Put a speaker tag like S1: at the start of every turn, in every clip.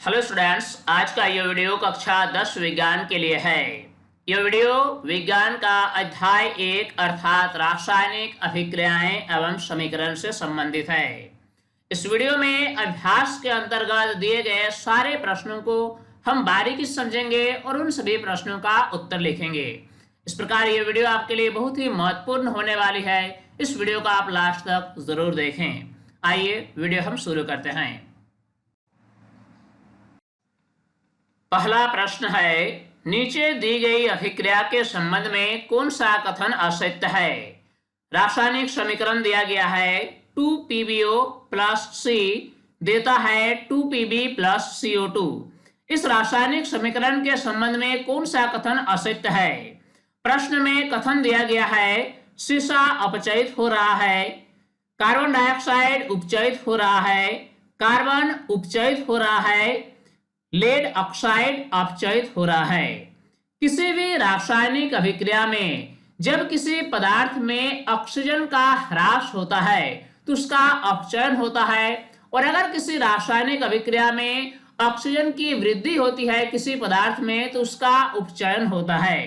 S1: Hello students, आज का ये वीडियो कक्षा 10 विज्ञान के लिए है। यह वीडियो विज्ञान का अध्याय 1 अर्थात रासायनिक अभिक्रियाएं एवं समीकरण से संबंधित है। इस वीडियो में अभ्यास के अंतर्गत दिए गए सारे प्रश्नों को हम बारीकी से समझेंगे और उन सभी प्रश्नों का उत्तर लिखेंगे। इस प्रकार ये वीडियो आपके लिए बहुत ही महत्वपूर्ण होने वाली है। इस वीडियो को आप लास्ट तक जरूर देखें। आइए वीडियो हम शुरू करते हैं। पहला प्रश्न है, नीचे दी गई अभिक्रिया के संबंध में कौन सा कथन असत्य है। रासायनिक समीकरण दिया गया है 2PbO प्लस C देता है 2Pb प्लस CO2। इस रासायनिक समीकरण के संबंध में कौन सा कथन असत्य है। प्रश्न में कथन दिया गया है सीसा अपचयित हो रहा है, कार्बन डाइऑक्साइड उपचयित हो रहा है, कार्बन उपचयित हो रहा है, लेड ऑक्साइड अपचयित हो रहा है। किसी भी रासायनिक अभिक्रिया में जब किसी पदार्थ में ऑक्सीजन का ह्रास होता है तो उसका अपचयन होता है, और अगर किसी रासायनिक अभिक्रिया में ऑक्सीजन की वृद्धि होती है किसी पदार्थ में तो उसका उपचयन होता है।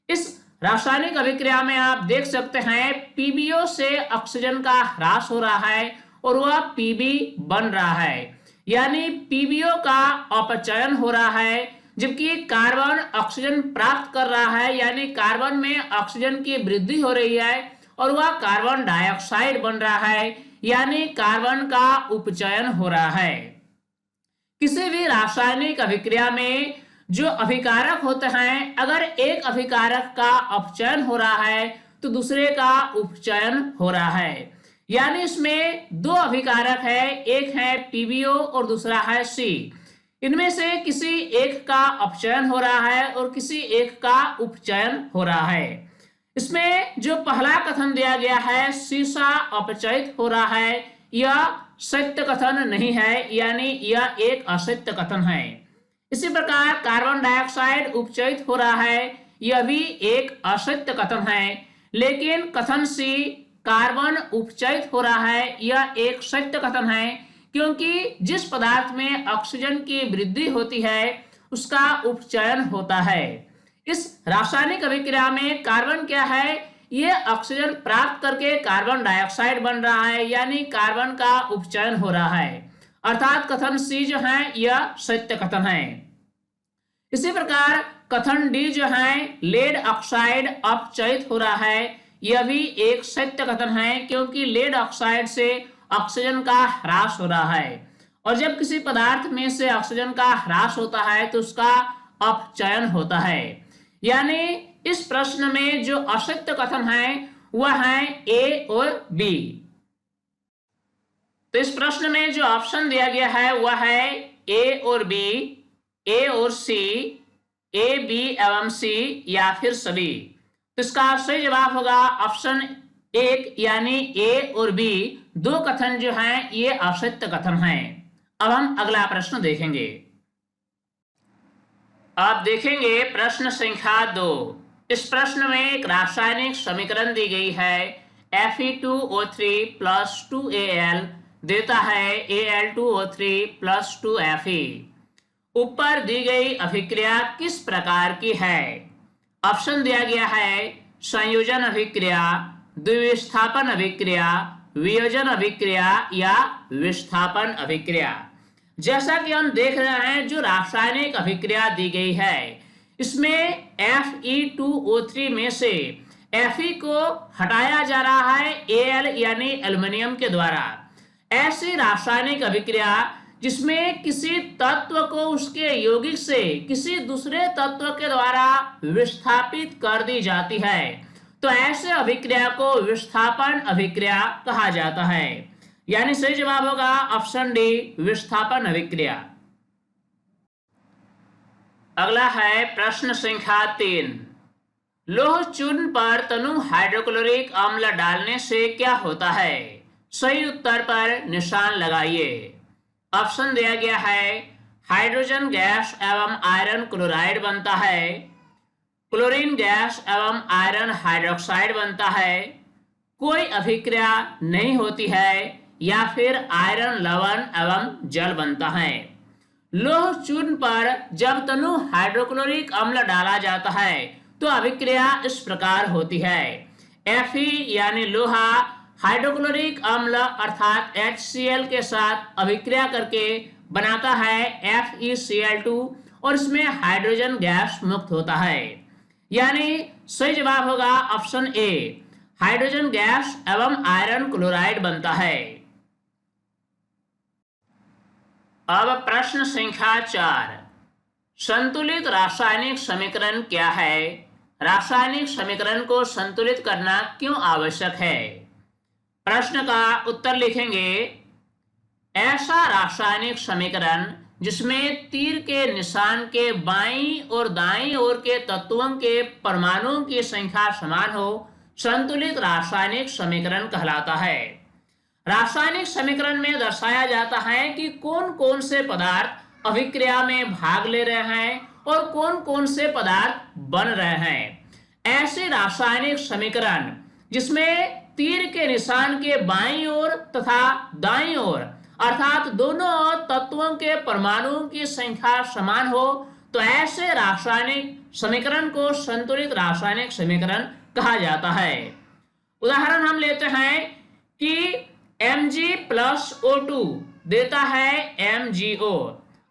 S1: इस रासायनिक अभिक्रिया में आप देख सकते हैं PbO से ऑक्सीजन का ह्रास हो रहा है और वह Pb बन रहा है, यानी PbO का अपचयन हो रहा है, जबकि कार्बन ऑक्सीजन प्राप्त कर रहा है, यानी कार्बन में ऑक्सीजन की वृद्धि हो रही है और वह कार्बन डाइऑक्साइड बन रहा है, यानी कार्बन का उपचयन हो रहा है। किसी भी रासायनिक अभिक्रिया में जो अभिकारक होते हैं, अगर एक अभिकारक का अपचयन हो रहा है तो दूसरे का उपचयन हो रहा है, यानी इसमें दो अभिकारक है, एक है PbO और दूसरा है C। इनमें से किसी एक का अपचयन हो रहा है और किसी एक का उपचयन हो रहा है। इसमें जो पहला कथन दिया गया है सीसा अपचयित हो रहा है, यह सत्य कथन नहीं है, यानी यह एक असत्य कथन है। इसी प्रकार कार्बन डाइऑक्साइड उपचयित हो रहा है, यह भी एक असत्य कथन है। लेकिन कथन C कार्बन उपचयित हो रहा है, यह एक सत्य कथन है, क्योंकि जिस पदार्थ में ऑक्सीजन की वृद्धि होती है उसका उपचयन होता है। इस रासायनिक अभिक्रिया में कार्बन क्या है, यह ऑक्सीजन प्राप्त करके कार्बन डाइऑक्साइड बन रहा है, यानी कार्बन का उपचयन हो रहा है, अर्थात कथन C जो है यह सत्य कथन है। इसी प्रकार कथन D जो है लेड ऑक्साइड अपचयित हो रहा है, यह भी एक सत्य कथन है, क्योंकि लेड ऑक्साइड से ऑक्सीजन का ह्रास हो रहा है, और जब किसी पदार्थ में से ऑक्सीजन का ह्रास होता है तो उसका अपचयन होता है। यानी इस प्रश्न में जो असत्य कथन है वह है A और B। तो इस प्रश्न में जो ऑप्शन दिया गया है वह है A और B, A और C, A, B एवं C या फिर सभी। तो इसका सही जवाब होगा ऑप्शन 1, यानी A और B दो कथन जो हैं ये असत्य कथन हैं। अब हम अगला प्रश्न देखेंगे। आप देखेंगे प्रश्न संख्या 2। इस प्रश्न में एक रासायनिक समीकरण दी गई है Fe2O3 प्लस 2Al देता है Al2O3 प्लस 2Fe। ऊपर दी गई अभिक्रिया किस प्रकार की है। ऑप्शन दिया गया है संयोजन अभिक्रिया, द्विविस्थापन अभिक्रिया, वियोजन अभिक्रिया या विस्थापन अभिक्रिया। जैसा कि हम देख रहे हैं जो रासायनिक अभिक्रिया दी गई है इसमें Fe2O3 में से Fe को हटाया जा रहा है Al यानी एल्युमिनियम के द्वारा। ऐसी रासायनिक अभिक्रिया जिसमें किसी तत्व को उसके यौगिक से किसी दूसरे तत्व के द्वारा विस्थापित कर दी जाती है, तो ऐसे अभिक्रिया को विस्थापन अभिक्रिया कहा जाता है। यानी सही जवाब होगा ऑप्शन डी, विस्थापन अभिक्रिया। अगला है प्रश्न संख्या 3। लौह चूर्ण पर तनु हाइड्रोक्लोरिक अम्ल डालने से क्या होता है। सही उत्तर पर निशान लगाइए। ऑप्शन दिया गया है हाइड्रोजन गैस एवं आयरन क्लोराइड बनता है, क्लोरीन गैस एवं आयरन हाइड्रोक्साइड बनता है, कोई अभिक्रिया नहीं होती है, या फिर आयरन लवण एवं जल बनता है। लोह चूर्ण पर जब तनु हाइड्रोक्लोरिक अम्ल डाला जाता है तो अभिक्रिया इस प्रकार होती है। Fe यानी लोहा हाइड्रोक्लोरिक अम्ल अर्थात HCl के साथ अभिक्रिया करके बनाता है FeCl2 और इसमें हाइड्रोजन गैस मुक्त होता है। यानी सही जवाब होगा ऑप्शन ए, हाइड्रोजन गैस एवं आयरन क्लोराइड बनता है। अब प्रश्न संख्या 4, संतुलित रासायनिक समीकरण क्या है? रासायनिक समीकरण को संतुलित करना क्यों आवश्यक है? प्रश्न का उत्तर लिखेंगे, ऐसा रासायनिक समीकरण जिसमें तीर के निशान के बाईं और दाईं ओर के तत्वों के परमाणुओं की संख्या समान हो, संतुलित रासायनिक समीकरण कहलाता है। रासायनिक समीकरण में दर्शाया जाता है कि कौन कौन से पदार्थ अभिक्रिया में भाग ले रहे हैं और कौन कौन से पदार्थ बन रहे हैं। ऐसे रासायनिक समीकरण जिसमें तीर के निशान के बाईं ओर तथा दाईं ओर अर्थात दोनों तत्वों के परमाणुओं की संख्या समान हो, तो ऐसे रासायनिक समीकरण को संतुलित रासायनिक समीकरण कहा जाता है। उदाहरण हम लेते हैं कि Mg+O2 देता है MgO,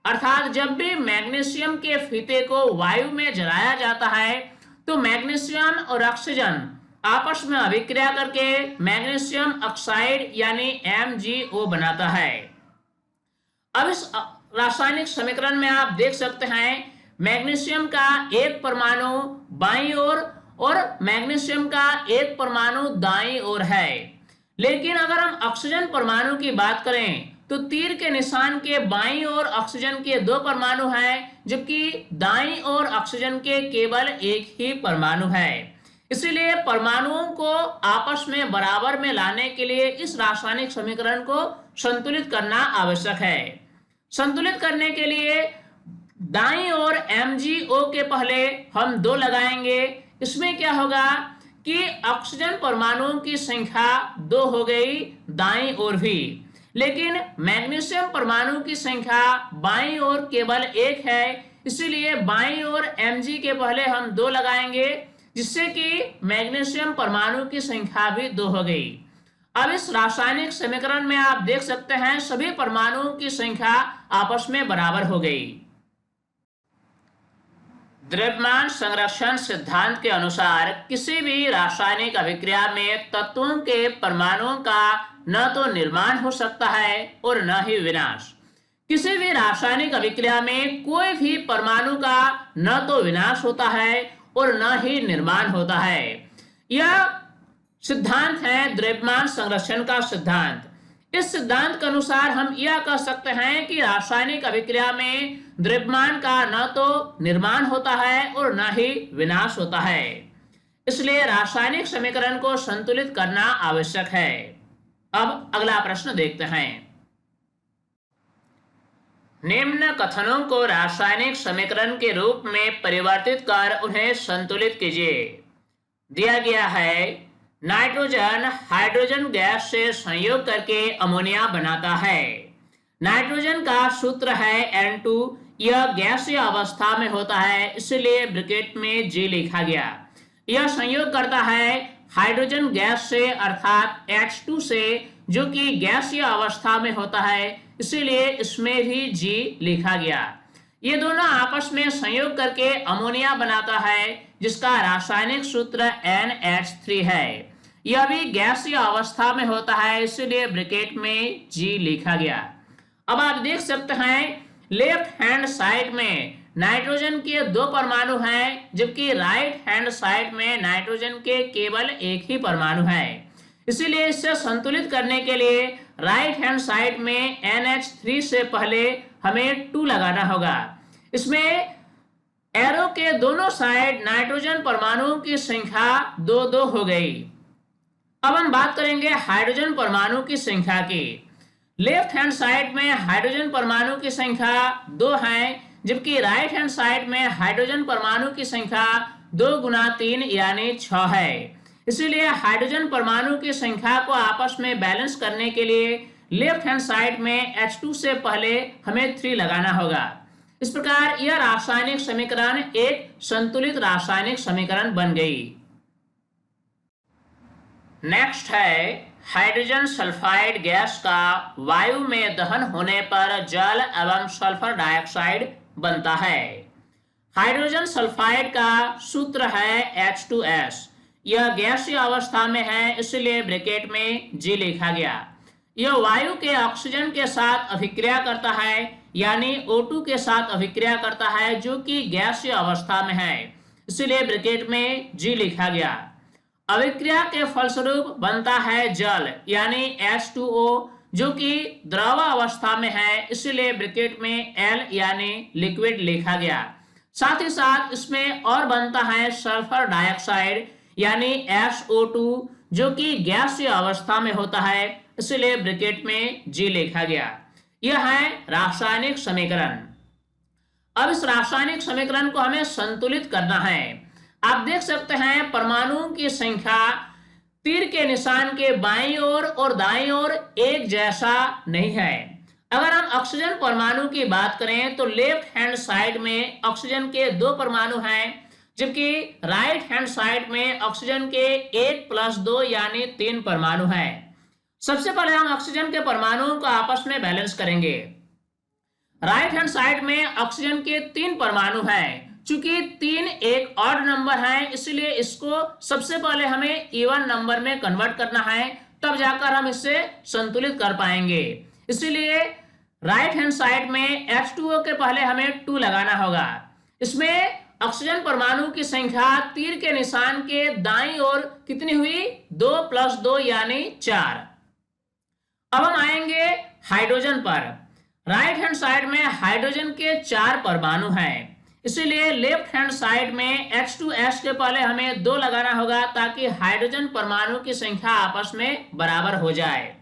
S1: अर्थात जब भी मैग्नीशियम के फीते को वायु में जलाया जाता है तो मैग्नीशियम और ऑक्सीजन आपस में अभिक्रिया करके मैग्नीशियम ऑक्साइड यानी MgO बनाता है। अब इस रासायनिक समीकरण में आप देख सकते हैं मैग्नीशियम का एक परमाणु बाईं ओर और मैग्नीशियम का एक परमाणु दाईं ओर है। लेकिन अगर हम ऑक्सीजन परमाणु की बात करें तो तीर के निशान के बाईं ओर ऑक्सीजन के 2 परमाणु हैं, जबकि दाईं ओर ऑक्सीजन के केवल एक ही परमाणु है। इसलिए परमाणुओं को आपस में बराबर में लाने के लिए इस रासायनिक समीकरण को संतुलित करना आवश्यक है। संतुलित करने के लिए दाईं ओर MgO के पहले हम 2 लगाएंगे। इसमें क्या होगा कि ऑक्सीजन परमाणुओं की संख्या 2 हो गई दाईं ओर भी, लेकिन मैग्नीशियम परमाणु की संख्या बाईं ओर केवल 1 है। इसीलिए बाईं ओर Mg के पहले हम 2 लगाएंगे, जिससे कि मैग्नीशियम परमाणु की संख्या भी 2 हो गई। अब इस रासायनिक समीकरण में आप देख सकते हैं सभी परमाणुओं की संख्या आपस में बराबर हो गई। द्रव्यमान संरक्षण सिद्धांत के अनुसार किसी भी रासायनिक अभिक्रिया में तत्वों के परमाणुओं का न तो निर्माण हो सकता है और न ही विनाश। किसी भी रासायनिक अभिक्रिया में कोई भी परमाणु का न तो विनाश होता है और न ही निर्माण होता है। यह सिद्धांत है द्रव्यमान संरक्षण का सिद्धांत। इस सिद्धांत के अनुसार हम यह कह सकते हैं कि रासायनिक अभिक्रिया में द्रव्यमान का न तो निर्माण होता है और न ही विनाश होता है। इसलिए रासायनिक समीकरण को संतुलित करना आवश्यक है। अब अगला प्रश्न देखते हैं। निम्न कथनों को रासायनिक समीकरण के रूप में परिवर्तित कर उन्हें संतुलित कीजिए। दिया गया है नाइट्रोजन हाइड्रोजन गैस से संयोग करके अमोनिया बनाता है। नाइट्रोजन का सूत्र है N2। यह गैसीय अवस्था में होता है, इसलिए ब्रैकेट में G लिखा गया। यह संयोग करता है हाइड्रोजन गैस से अर्थात H2 से, जो कि गैसीय अवस्था में होता है, इसीलिए इसमें भी G लिखा गया। ये दोनों आपस में संयोग करके अमोनिया बनाता है, जिसका रासायनिक सूत्र NH3 है। यह भी गैसीय अवस्था में होता है, इसलिए ब्रैकेट में G लिखा गया। अब आप देख सकते हैं लेफ्ट हैंड साइड में नाइट्रोजन के 2 परमाणु हैं, जबकि राइट हैंड साइड में नाइट्रोजन के केवल एक ही परमाणु है। इसीलिए इसे संतुलित करने के लिए राइट हैंड साइड में NH3 से पहले हमें 2 लगाना होगा। इसमें एरो के दोनों साइड नाइट्रोजन परमाणुओं की संख्या 2-2 हो गई। अब हम बात करेंगे हाइड्रोजन परमाणु की संख्या की। लेफ्ट हैंड साइड में हाइड्रोजन परमाणु की संख्या 2 है, जबकि राइट हैंड साइड में हाइड्रोजन परमाणु की संख्या 2 गुना 3 यानी 6 है। इसीलिए हाइड्रोजन परमाणु की संख्या को आपस में बैलेंस करने के लिए लेफ्ट हैंड साइड में H2 से पहले हमें 3 लगाना होगा। इस प्रकार यह रासायनिक समीकरण एक संतुलित रासायनिक समीकरण बन गई। नेक्स्ट है हाइड्रोजन सल्फाइड गैस का वायु में दहन होने पर जल एवं सल्फर डाइऑक्साइड बनता है। हाइड्रोजन सल्फाइड का सूत्र है H2S। यह गैसीय अवस्था में है, इसलिए ब्रैकेट में G लिखा गया। यह वायु के ऑक्सीजन के साथ अभिक्रिया करता है, यानी O2 के साथ अभिक्रिया करता है, जो कि गैसीय अवस्था में है, इसलिए ब्रैकेट में G लिखा गया। अभिक्रिया के फलस्वरूप बनता है जल, यानी H2O, जो कि द्रव अवस्था में है, इसलिए ब्रैकेट में L यानी लिक्विड लिखा गया। साथ ही साथ इसमें और बनता है सल्फर डाइऑक्साइड यानी SO2, जो कि गैसीय अवस्था में होता है, इसलिए ब्रैकेट में G लिखा गया। यह है रासायनिक समीकरण। अब इस रासायनिक समीकरण को हमें संतुलित करना है। आप देख सकते हैं परमाणुओं की संख्या तीर के निशान के बाईं ओर और दाईं ओर एक जैसा नहीं है। अगर हम ऑक्सीजन परमाणु की बात करें तो लेफ्ट हैंड साइड में ऑक्सीजन के 2 परमाणु हैं, जबकि राइट हैंड साइड में ऑक्सीजन के 1+2 यानी 3 परमाणु हैं। सबसे पहले हम ऑक्सीजन के परमाणुओं को आपस में बैलेंस करेंगे। राइट हैंड साइड में ऑक्सीजन के 3 परमाणु हैं। चूंकि 3 एक ऑड नंबर है, इसलिए इसको सबसे पहले हमें इवन नंबर में कन्वर्ट करना है, तब जाकर हम इसे संतुलित कर पाएंगे। इसलिए राइट हैंड साइड में H2O के पहले हमें 2 लगाना होगा। इसमें ऑक्सीजन परमाणु की संख्या तीर के निशान के दाईं ओर कितनी हुई? 2+2 यानी 4। अब हम आएंगे हाइड्रोजन पर। राइट हैंड साइड में हाइड्रोजन के 4 परमाणु हैं, इसलिए लेफ्ट हैंड साइड में H2S के पहले हमें 2 लगाना होगा, ताकि हाइड्रोजन परमाणु की संख्या आपस में बराबर हो जाए।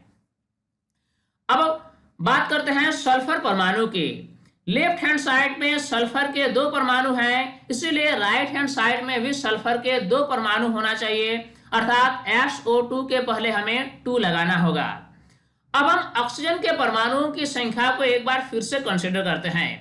S1: अब बात करते हैं सल्फर परमाणु की। लेफ्ट हैंड साइड में सल्फर के 2 परमाणु हैं, इसीलिए राइट हैंड साइड में भी सल्फर के 2 परमाणु होना चाहिए, अर्थात SO2 के पहले हमें 2 लगाना होगा। अब हम ऑक्सीजन के परमाणुओं की संख्या को एक बार फिर से कंसीडर करते हैं।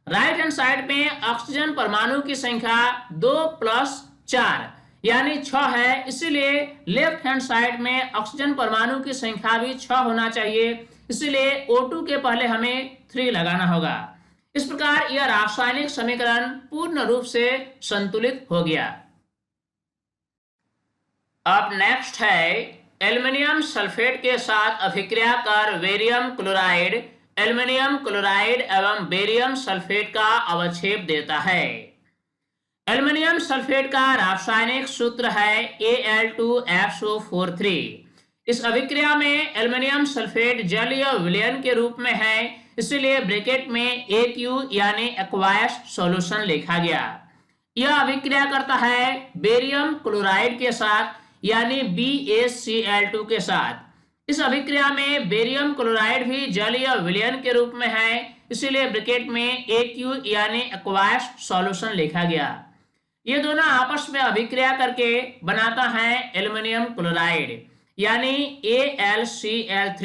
S1: राइट हैंड साइड में ऑक्सीजन परमाणु की संख्या 2+4 यानी 6 है, इसीलिए लेफ्ट हैंड साइड में ऑक्सीजन परमाणु की संख्या भी 6 होना चाहिए, इसलिए O2 के पहले हमें 3 लगाना होगा। इस प्रकार यह रासायनिक समीकरण पूर्ण रूप से संतुलित हो गया। अब नेक्स्ट है एल्युमिनियम सल्फेट के साथ अभिक्रिया कर बेरियम क्लोराइड, एल्युमिनियम क्लोराइड एवं बेरियम सल्फेट का अवक्षेप देता है। एल्युमिनियम सल्फेट का रासायनिक सूत्र है Al2SO43। इस अभिक्रिया में एल्युमिनियम सल्फेट जलीय विलयन के रूप में है, इसलिए ब्रैकेट में AQ यानी एक्वायस सॉल्यूशन लिखा गया। यह अभिक्रिया करता है बेरियम क्लोराइड के साथ यानी BaCl2 के साथ। इस अभिक्रिया में बेरियम क्लोराइड भी जलीय विलयन के रूप में है, इसलिए ब्रैकेट में AQ यानी एक्वायस सॉल्यूशन लिखा गया। ये दोनों आपस में अभिक्रिया करके बनाता है एल्युमिनियम क्लोराइड यानी AlCl3।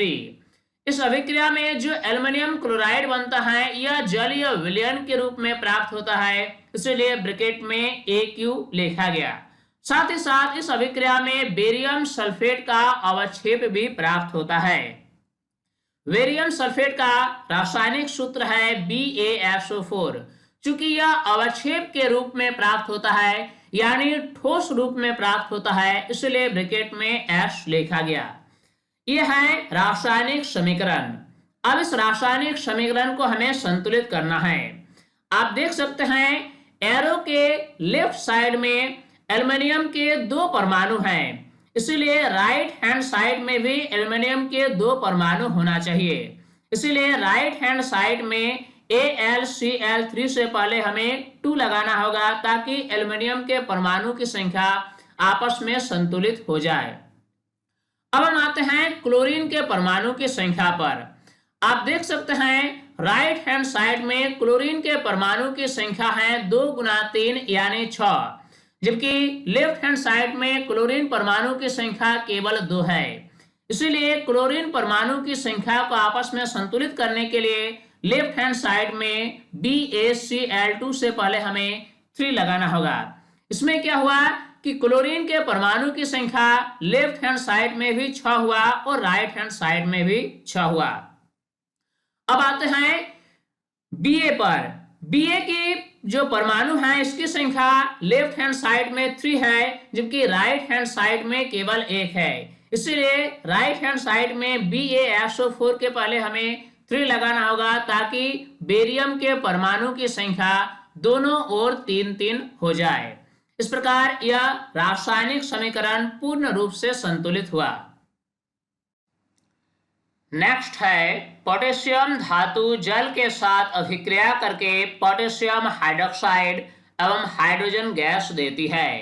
S1: इस अभिक्रिया में जो एल्युमिनियम क्लोराइड बनता है यह जलीय विलयन के रूप में प्राप्त होता है, इसलिए ब्रैकेट में AQ लिखा गया। साथ ही साथ इस अभिक्रिया में बेरियम सल्फेट का अवक्षेप भी प्राप्त होता है। बेरियम सल्फेट का रासायनिक सूत्र है BaSO4। चूंकि यह अवक्षेप के रूप में प्राप्त होता है यानी ठोस रूप में प्राप्त होता है, इसलिए ब्रैकेट में S लिखा गया। यह है रासायनिक समीकरण। अब इस रासायनिक समीकरण को हमें संतुलित करना है। आप देख सकते हैं एरो के लेफ्ट साइड में एल्युमिनियम के 2 परमाणु हैं, इसलिए राइट हैंड साइड में भी एल्युमिनियम के 2 परमाणु होना चाहिए। इसलिए राइट हैंड साइड में AlCl3 से पहले हमें 2 लगाना होगा, ताकि एल्युमिनियम के परमाणु की संख्या आपस में संतुलित हो जाए। अब हम आते हैं क्लोरीन के परमाणु की संख्या पर। आप देख सकते हैं राइट हैंड साइड में क्लोरीन के परमाणु की संख्या है 2 × 3 यानी 6, जबकि लेफ्ट हैंड साइड में क्लोरीन परमाणु की संख्या केवल 2 है। इसीलिए क्लोरीन परमाणु की संख्या को आपस में संतुलित करने के लिए लेफ्ट हैंड साइड में BaCl2 से पहले हमें 3 लगाना होगा। इसमें क्या हुआ कि क्लोरीन के परमाणु की संख्या लेफ्ट हैंड साइड में भी 6 हुआ और राइट हैंड साइड में भी 6 हुआ। अब आते हैं Ba पर। Ba की जो परमाणु है इसकी संख्या लेफ्ट हैंड साइड में 3 है, जबकि राइट हैंड साइड में केवल 1 है। इसलिए राइट हैंड साइड में BaSO4 के पहले हमें 3 लगाना होगा ताकि बेरियम के परमाणु की संख्या दोनों ओर 3-3 हो जाए। इस प्रकार यह रासायनिक समीकरण पूर्ण रूप से संतुलित हुआ। नेक्स्ट है पोटेशियम धातु जल के साथ अभिक्रिया करके पोटेशियम हाइड्रोक्साइड एवं हाइड्रोजन गैस देती है।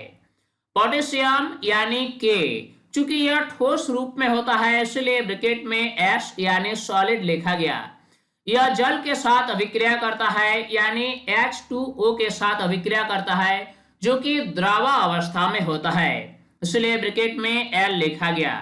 S1: पोटेशियम यानी के, चूंकि यह ठोस रूप में होता है इसलिए ब्रैकेट में S यानी सॉलिड लिखा गया। यह जल के साथ अभिक्रिया करता है यानी H2O के साथ अभिक्रिया करता है जो कि द्रव अवस्था में होता है, इसलिए ब्रैकेट में L लिखा गया।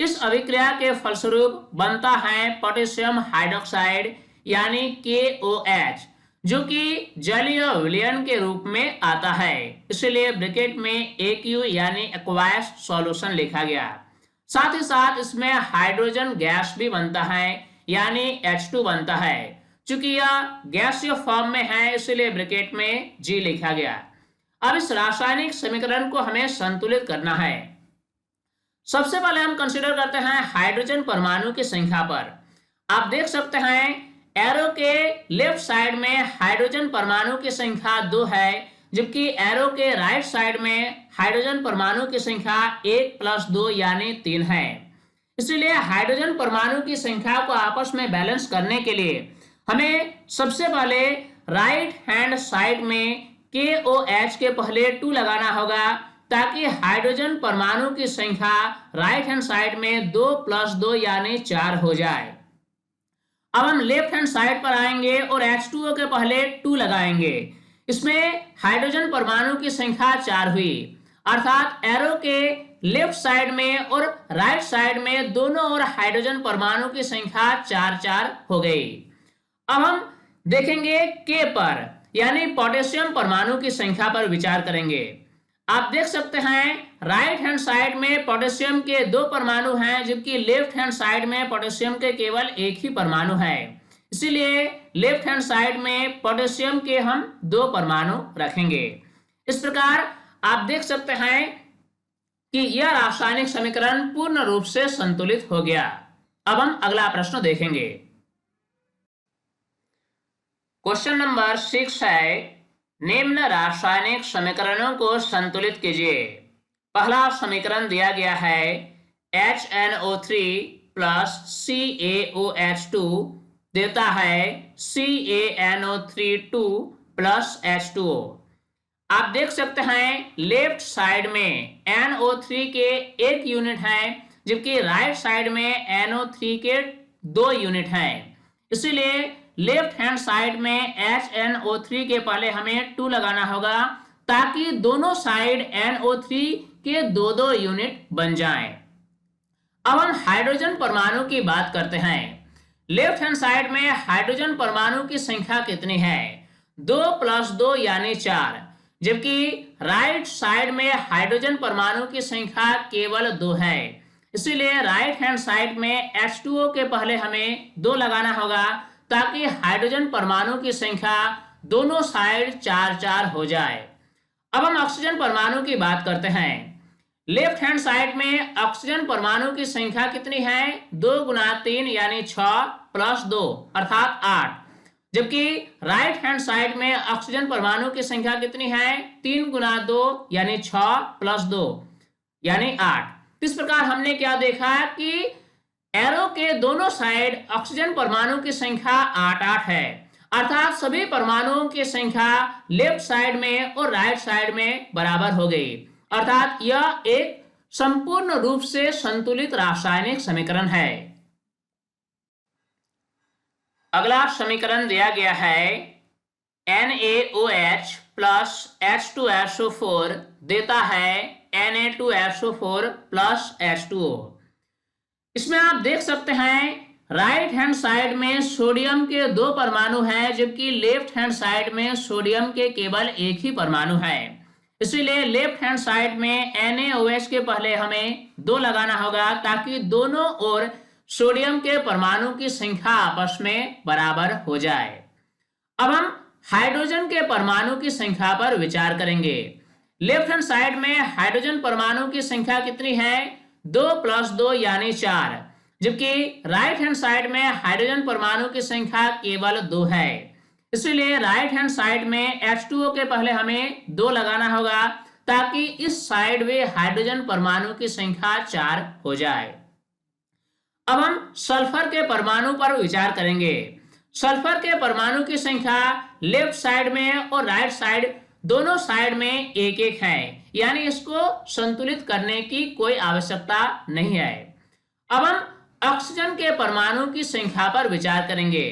S1: इस अभिक्रिया के फलस्वरूप बनता है पोटेशियम हाइड्रोक्साइड यानी KOH, जो कि जलीय विलयन के रूप में आता है, इसलिए ब्रैकेट में AQ यानी एक्वायस सॉल्यूशन लिखा गया। साथ ही साथ इसमें हाइड्रोजन गैस भी बनता है यानी H2 बनता है। चूंकि यह गैसीय फॉर्म में है इसलिए ब्रैकेट में G लिखा गया। अब इस रासायनिक समीकरण को हमें संतुलित करना है। सबसे पहले हम कंसीडर करते हैं हाइड्रोजन परमाणु की संख्या पर। आप देख सकते हैं एरो के लेफ्ट साइड में हाइड्रोजन परमाणु की संख्या 2 है, जबकि एरो के राइट साइड में हाइड्रोजन परमाणु की संख्या 1 + 2 यानी 3 है। इसलिए हाइड्रोजन परमाणु की संख्या को आपस में बैलेंस करने के लिए हमें सबसे पहले राइट हैंड साइड में KOH के पहले 2 लगाना होगा ताकि हाइड्रोजन परमाणु की संख्या राइट हैंड साइड में 2 + 2 यानी 4 हो जाए। अब हम लेफ्ट हैंड साइड पर आएंगे और H2O के पहले 2 लगाएंगे। इसमें हाइड्रोजन परमाणु की संख्या 4 हुई, अर्थात एरो के लेफ्ट साइड में और राइट साइड में दोनों ओर हाइड्रोजन परमाणु की संख्या 4-4 हो गई। अब हम देखेंगे K पर यानी पोटेशियम परमाणु की संख्या पर विचार करेंगे। आप देख सकते हैं राइट हैंड साइड में पोटेशियम के 2 परमाणु हैं, जबकि लेफ्ट हैंड साइड में पोटेशियम के केवल 1 ही परमाणु है। इसीलिए लेफ्ट हैंड साइड में पोटेशियम के हम 2 परमाणु रखेंगे। इस प्रकार आप देख सकते हैं कि यह रासायनिक समीकरण पूर्ण रूप से संतुलित हो गया। अब हम अगला प्रश्न देखेंगे। क्वेश्चन नंबर 6 है, निम्न रासायनिक समीकरणों को संतुलित कीजिए। पहला समीकरण दिया गया है HNO3 + CaOH2 देता है CaNO32 + H2O। आप देख सकते हैं लेफ्ट साइड में NO3 के 1 यूनिट है, जबकि राइट साइड में NO3 के 2 यूनिट हैं। इसीलिए लेफ्ट हैंड साइड में HNO3 के पहले हमें 2 लगाना होगा ताकि दोनों साइड NO3 के 2-2 यूनिट बन जाएं। अब हम हाइड्रोजन परमाणु की बात करते हैं। लेफ्ट हैंड साइड में हाइड्रोजन परमाणु की संख्या कितनी है? 2 + 2 यानी 4, जबकि राइट साइड में हाइड्रोजन परमाणु की संख्या केवल 2 है। इसीलिए राइट हैंड साइड में H2O के पहले हमें 2 लगाना होगा ताकि हाइड्रोजन परमाणु की संख्या दोनों साइड 4-4 हो जाए। अब हम ऑक्सीजन परमाणु की बात करते हैं। लेफ्ट हैंड साइड में ऑक्सीजन परमाणु की संख्या कितनी है? 2 × 3 यानी 6 + 2 अर्थात 8, जबकि राइट हैंड साइड में ऑक्सीजन परमाणु की संख्या कितनी है? 3 × 2 यानी 6 + 2 यानी 8। इस प्रकार हमने क्या देखा कि एरो के दोनों साइड ऑक्सीजन परमाणु की संख्या 8-8 है, अर्थात सभी परमाणुओं की संख्या लेफ्ट साइड में और राइट साइड में बराबर हो गई, अर्थात यह एक संपूर्ण रूप से संतुलित रासायनिक समीकरण है। अगला समीकरण दिया गया है NaOH + H2SO4 देता है Na2SO4 + H2O। इसमें आप देख सकते हैं राइट हैंड साइड में सोडियम के 2 परमाणु हैं, जबकि लेफ्ट हैंड साइड में सोडियम के केवल एक ही परमाणु है। इसीलिए लेफ्ट हैंड साइड में NaOH के पहले हमें 2 लगाना होगा, ताकि दोनों ओर सोडियम के परमाणु की संख्या आपस में बराबर हो जाए। अब हम हाइड्रोजन के परमाणु की संख्या पर विचार करेंगे। लेफ्ट हैंड साइड में हाइड्रोजन परमाणु की संख्या कितनी है? 2 + 2 यानी 4, जबकि राइट हैंड साइड में हाइड्रोजन परमाणु की संख्या केवल 2 है। इसलिए राइट हैंड साइड में H2O के पहले हमें 2 लगाना होगा, ताकि इस साइड में हाइड्रोजन परमाणु की संख्या 4 हो जाए। अब हम सल्फर के परमाणु पर विचार करेंगे। सल्फर के परमाणु की संख्या लेफ्ट साइड में और राइट साइड दोनों साइड में एक एक है, यानी इसको संतुलित करने की कोई आवश्यकता नहीं है। अब हम ऑक्सीजन के परमाणु की संख्या पर विचार करेंगे।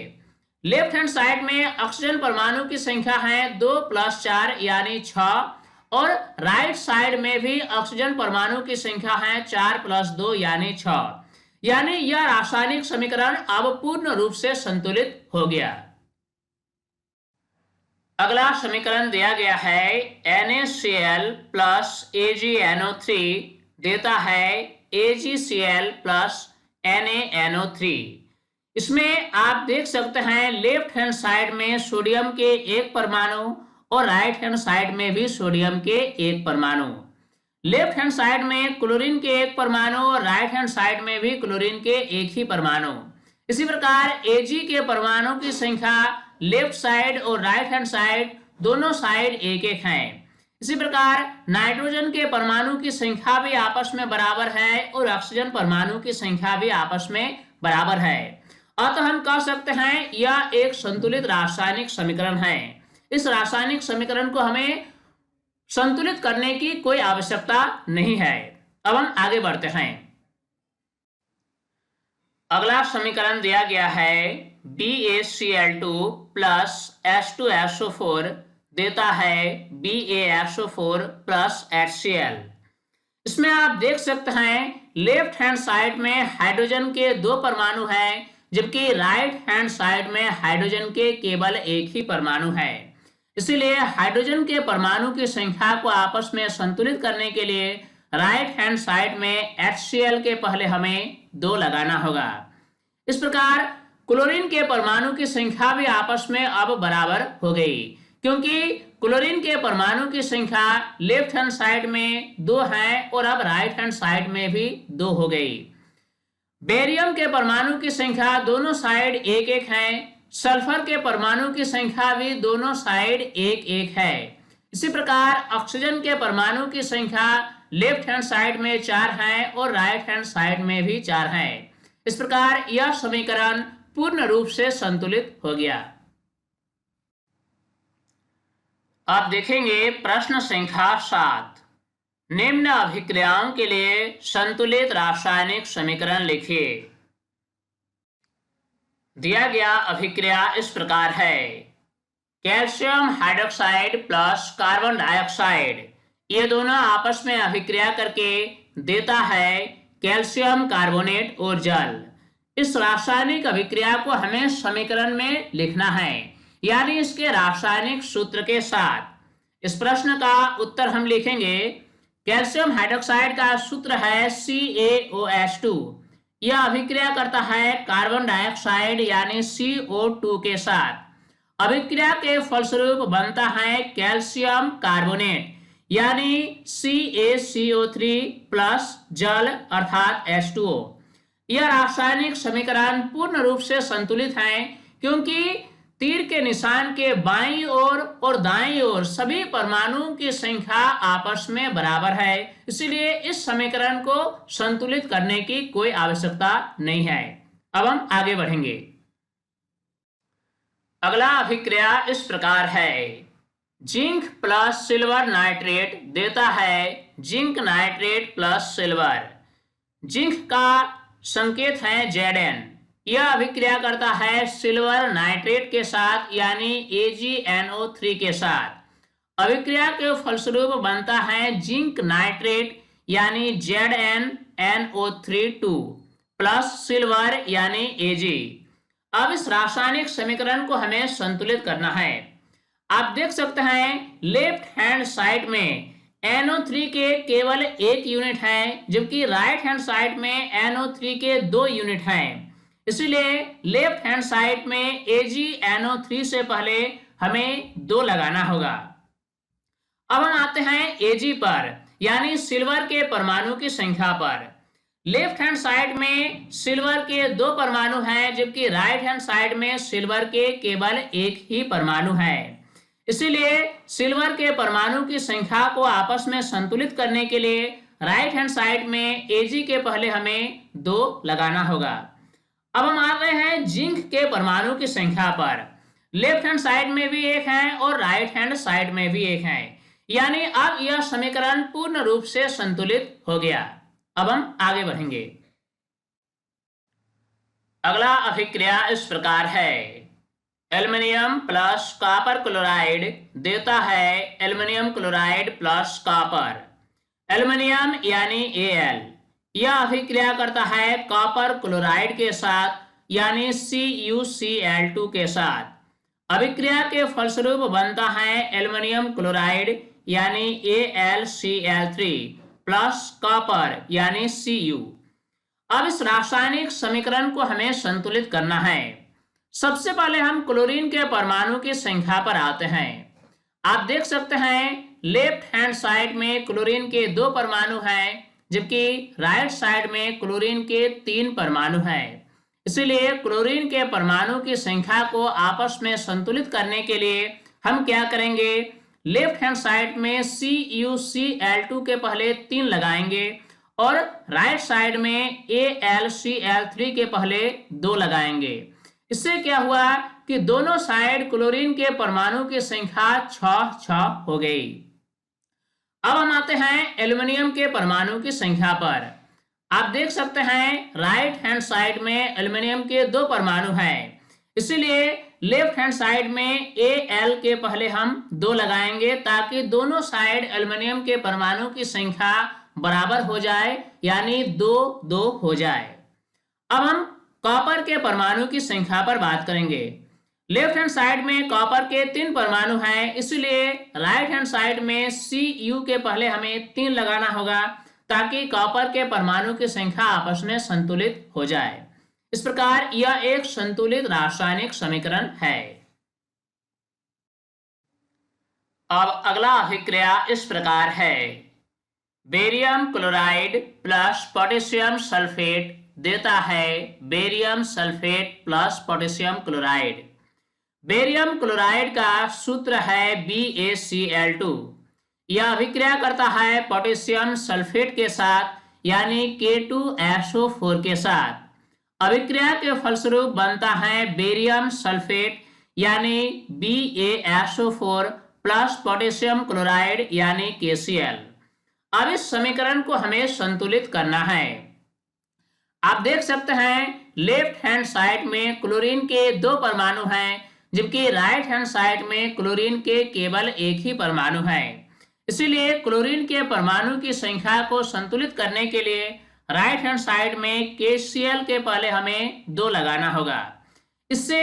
S1: लेफ्ट हैंड साइड में ऑक्सीजन परमाणु की संख्या है 2 + 4 यानी 6, और राइट साइड में भी ऑक्सीजन परमाणु की संख्या है 4 + 2 यानी 6, यानी यह रासायनिक समीकरण अब पूर्ण रूप से संतुलित हो गया। अगला समीकरण दिया गया है NaCl + AgNO3 देता है AgCl + NaNO3। इसमें आप देख सकते हैं लेफ्ट हैंड साइड में सोडियम के एक परमाणु और राइट हैंड साइड में भी सोडियम के एक परमाणु। लेफ्ट हैंड साइड में क्लोरीन के एक परमाणु और राइट हैंड साइड में भी क्लोरीन के एक ही परमाणु। इसी प्रकार Ag के परमाणु की संख्या लेफ्ट साइड और राइट हैंड साइड दोनों साइड एक एक हैं। इसी प्रकार नाइट्रोजन के परमाणु की संख्या भी आपस में बराबर है और ऑक्सीजन परमाणु की संख्या भी आपस में बराबर है। अतः हम कह सकते हैं यह एक संतुलित रासायनिक समीकरण है। इस रासायनिक समीकरण को हमें संतुलित करने की कोई आवश्यकता नहीं है। अब हम आगे बढ़ते हैं। अगला समीकरण दिया गया है BaCl2 + H2SO4 देता है BaSO4 + HCl। इसमें आप देख सकते हैं लेफ्ट हैंड साइड में हाइड्रोजन के 2 परमाणु हैं, जबकि राइट हैंड साइड में हाइड्रोजन के केवल एक ही परमाणु है। इसलिए हाइड्रोजन के परमाणु की संख्या को आपस में संतुलित करने के लिए राइट हैंड साइड में HCl के पहले हमें 2 लगाना होगा। इस प्रकार क्लोरीन के परमाणु की संख्या भी आपस में अब बराबर हो गई, क्योंकि क्लोरीन के परमाणु की संख्या लेफ्ट हैंड साइड में 2 है और अब राइट हैंड साइड में भी 2 हो गई। बेरियम के परमाणु की संख्या दोनों साइड एक एक है। सल्फर के परमाणु की संख्या भी दोनों साइड एक एक है। इसी प्रकार ऑक्सीजन के परमाणु की संख्या लेफ्ट हैंड साइड में 4 है और राइट हैंड साइड में भी 4 है। इस प्रकार यह समीकरण पूर्ण रूप से संतुलित हो गया। आप देखेंगे प्रश्न संख्या 7। निम्न अभिक्रियाओं के लिए संतुलित रासायनिक समीकरण लिखिए। दिया गया अभिक्रिया इस प्रकार है। Calcium hydroxide plus carbon dioxide, ये दोनों आपस में अभिक्रिया करके देता है कैल्शियम कार्बोनेट और जल। इस रासायनिक अभिक्रिया को हमें समीकरण में लिखना है, यानी इसके रासायनिक सूत्र के साथ। इस प्रश्न का उत्तर हम लिखेंगे। कैल्शियम हाइड्रोक्साइड का सूत्र है CaOH2। यह अभिक्रिया करता है कार्बन डाइऑक्साइड यानी CO2 के साथ। अभिक्रिया के फलस्वरूप बनता है कैल्शियम कार्बोनेट यानी CaCO3 प्लस जल अर्थात H2O। यह रासायनिक समीकरण पूर्ण रूप से संतुलित है, क्योंकि तीर के निशान के बाईं ओर और दाईं ओर सभी परमाणुओं की संख्या आपस में बराबर है। इसलिए इस समीकरण को संतुलित करने की कोई आवश्यकता नहीं है। अब हम आगे बढ़ेंगे। अगला अभिक्रिया इस प्रकार है। जिंक प्लस सिल्वर नाइट्रेट देता है zinc nitrate plus silver. Zinc का संकेत है Zn। यह अभिक्रिया करता है सिल्वर नाइट्रेट के साथ यानी AgNO3 के साथ। अभिक्रिया के फलस्वरूप बनता है जिंक नाइट्रेट यानी ZnNO3 2 प्लस सिल्वर यानी Ag। अब इस रासायनिक समीकरण को हमें संतुलित करना है। आप देख सकते हैं लेफ्ट हैंड साइड में NO3 के केवल 1 यूनिट है, जबकि राइट हैंड साइड में NO3 के 2 यूनिट हैं। इसलिए लेफ्ट हैंड साइड में AgNO3 से पहले हमें 2 लगाना होगा। अब हम आते हैं Ag पर, यानी सिल्वर के परमाणु की संख्या पर। लेफ्ट हैंड साइड में सिल्वर के 2 परमाणु हैं, जबकि राइट हैंड साइड में सिल्वर के केवल 1 ही परमाणु है। इसीलिए सिल्वर के परमाणु की संख्या को आपस में संतुलित करने के लिए राइट हैंड साइड में Ag के पहले हमें 2 लगाना होगा। अब हम आ रहे हैं जिंक के परमाणु की संख्या पर। लेफ्ट हैंड साइड में भी 1 है और राइट हैंड साइड में भी 1 है, यानी अब यह समीकरण पूर्ण रूप से संतुलित हो गया। अब हम आगे बढ़ेंगे। अगला अभिक्रिया इस प्रकार है। एल्युमिनियम प्लस कॉपर क्लोराइड देता है aluminium chloride plus copper. Aluminium यानी Al यह अभिक्रिया करता है कॉपर क्लोराइड के साथ यानी CuCl2 के साथ। अभिक्रिया के फलस्वरूप बनता है एल्युमिनियम क्लोराइड यानी AlCl3 प्लस कॉपर यानी Cu। अब इस रासायनिक समीकरण को हमें संतुलित करना है। सबसे पहले हम क्लोरीन के परमाणु की संख्या पर आते हैं। आप देख सकते हैं लेफ्ट हैंड साइड में क्लोरीन के 2 परमाणु हैं, जबकि राइट साइड में क्लोरीन के 3 परमाणु हैं। इसलिए क्लोरीन के परमाणु की संख्या को आपस में संतुलित करने के लिए हम क्या करेंगे, लेफ्ट हैंड साइड में CuCl2 के पहले 3 लगाएंगे और राइट साइड में AlCl3 के पहले 2 लगाएंगे। इससे क्या हुआ कि दोनों साइड क्लोरीन के परमाणु की संख्या 6 हो गई। अब हम आते हैं एल्युमिनियम के परमाणु की संख्या पर। आप देख सकते हैं राइट हैंड साइड में एल्युमिनियम के 2 परमाणु हैं, इसलिए लेफ्ट हैंड साइड में Al के पहले हम 2 लगाएंगे ताकि दोनों साइड एल्युमिनियम के परमाणु की संख्या बराबर हो जाए, यानी 2 हो जाए। अब हम कॉपर के परमाणु की संख्या पर बात करेंगे। लेफ्ट हैंड साइड में कॉपर के 3 परमाणु हैं, इसलिए राइट हैंड साइड में Cu के पहले हमें 3 लगाना होगा ताकि कॉपर के परमाणु की संख्या आपस में संतुलित हो जाए। इस प्रकार यह एक संतुलित रासायनिक समीकरण है। अब अगला अभिक्रिया इस प्रकार है। Barium chloride plus potassium sulphate देता है barium sulphate plus potassium chloride. Barium chloride का सूत्र है BaCl2। यह अभिक्रिया करता है पोटेशियम सल्फेट के साथ यानी K2SO4 के साथ। अभिक्रिया के फलस्वरूप बनता है बेरियम सल्फेट यानी BaSO4 प्लस पोटेशियम क्लोराइड यानी KCl। अब इस समीकरण को हमें संतुलित करना है। आप देख सकते हैं लेफ्ट हैंड साइड में क्लोरीन के 2 परमाणु हैं, जबकि राइट हैंड साइड में क्लोरीन के केवल 1 ही परमाणु है। इसलिए क्लोरीन के परमाणु की संख्या को संतुलित करने के लिए राइट हैंड साइड में KCl के पहले हमें 2 लगाना होगा। इससे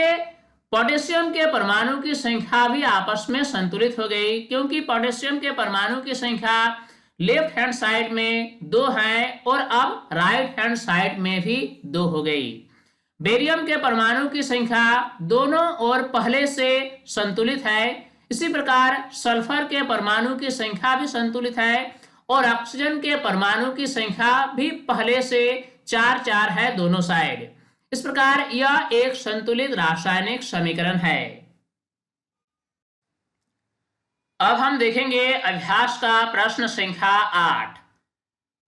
S1: पोटेशियम के परमाणु की संख्या भी आपस में संतुलित हो गई, क्योंकि पोटेशियम के परमाणु की संख्या लेफ्ट हैंड साइड में 2 है और अब राइट हैंड साइड में भी 2 हो गई। बेरियम के परमाणु की संख्या दोनों ओर पहले से संतुलित है। इसी प्रकार सल्फर के परमाणु की संख्या भी संतुलित है और ऑक्सीजन के परमाणु की संख्या भी पहले से 4 है दोनों साइड। इस प्रकार यह एक संतुलित रासायनिक समीकरण है। अब हम देखेंगे अभ्यास का प्रश्न संख्या 8।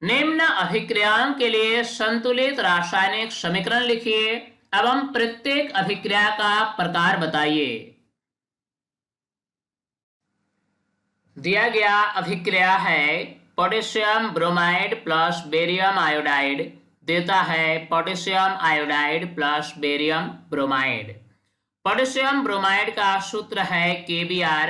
S1: निम्न अभिक्रियाओं के लिए संतुलित रासायनिक समीकरण लिखिए एवं प्रत्येक अभिक्रिया का प्रकार बताइए। दिया गया अभिक्रिया है potassium bromide plus barium iodide देता है potassium iodide plus barium bromide. Potassium bromide का सूत्र है KBr।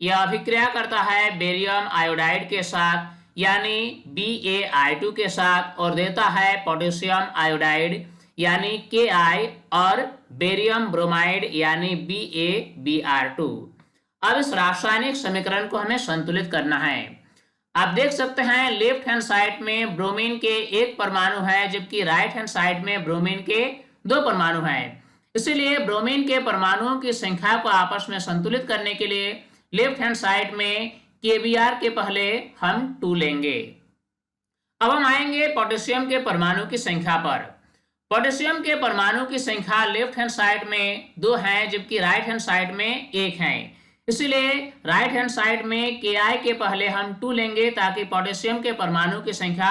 S1: यह अभिक्रिया करता है बेरियम आयोडाइड के साथ यानी BaI2 के साथ और देता है पोटेशियम आयोडाइड यानी Ki और बेरियम ब्रोमाइड यानी BaBr2। अब इस रासायनिक समीकरण को हमें संतुलित करना है। आप देख सकते हैं लेफ्ट हैंड साइड में ब्रोमीन के एक परमाणु है, जबकि राइट हैंड साइड में ब्रोमीन के दो परमाणु हैं। इसीलिए ब्रोमीन के परमाणुओं की संख्या को आपस में संतुलित करने के लिए लेफ्ट हैंड साइड में KBr के पहले हम 2 लेंगे। अब हम आएंगे पोटेशियम के परमाणु की संख्या पर। पोटेशियम के परमाणु की संख्या लेफ्ट हैंड साइड में 2 है, जबकि राइट हैंड साइड में 1 है। इसलिए राइट हैंड साइड में Ki के पहले हम 2 लेंगे ताकि पोटेशियम के परमाणु की संख्या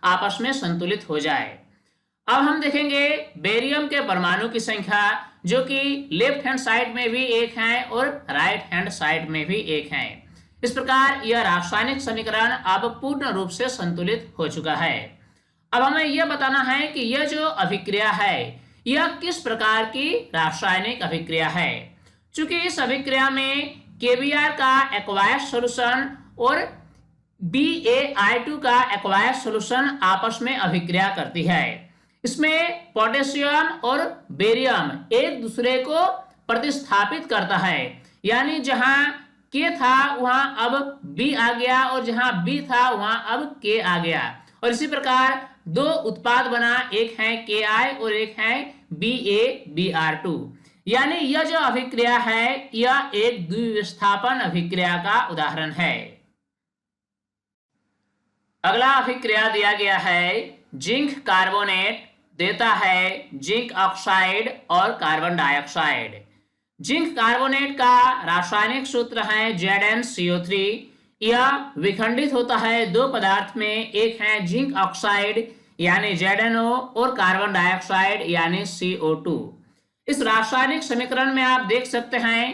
S1: आपस में संतुलित हो जाए। अब हम देखेंगे बेरियम के परमाणु की संख्या, जो कि लेफ्ट हैंड साइड में भी 1 है और राइट हैंड साइड में भी 1 है। इस प्रकार यह रासायनिक समीकरण अब पूर्ण रूप से संतुलित हो चुका है। अब हमें यह बताना है कि यह जो अभिक्रिया है यह किस प्रकार की रासायनिक अभिक्रिया है। चूंकि इस अभिक्रिया में KBr का एक्वायर्ड सॉल्यूशन और BaI2 का एक्वायर्ड सॉल्यूशन आपस में अभिक्रिया करती है। इसमें पोटेशियम और बेरियम एक दूसरे को प्रतिस्थापित करता है, यानी जहां K था वहां अब B आ गया और जहां B था वहां अब K आ गया। और इसी प्रकार दो उत्पाद बना, एक है Ki और एक है BaBr2। यानी यह जो अभिक्रिया है यह एक द्विविस्थापन अभिक्रिया का उदाहरण है। अगला अभिक्रिया दिया गया है जिंक कार्बोनेट, देता है जिंक ऑक्साइड और कार्बन डाइऑक्साइड। जिंक कार्बोनेट का रासायनिक सूत्र है ZnCO3। यह विखंडित होता है दो पदार्थ में, एक है जिंक ऑक्साइड यानी ZnO और कार्बन डाइऑक्साइड यानी CO2। इस रासायनिक समीकरण में आप देख सकते हैं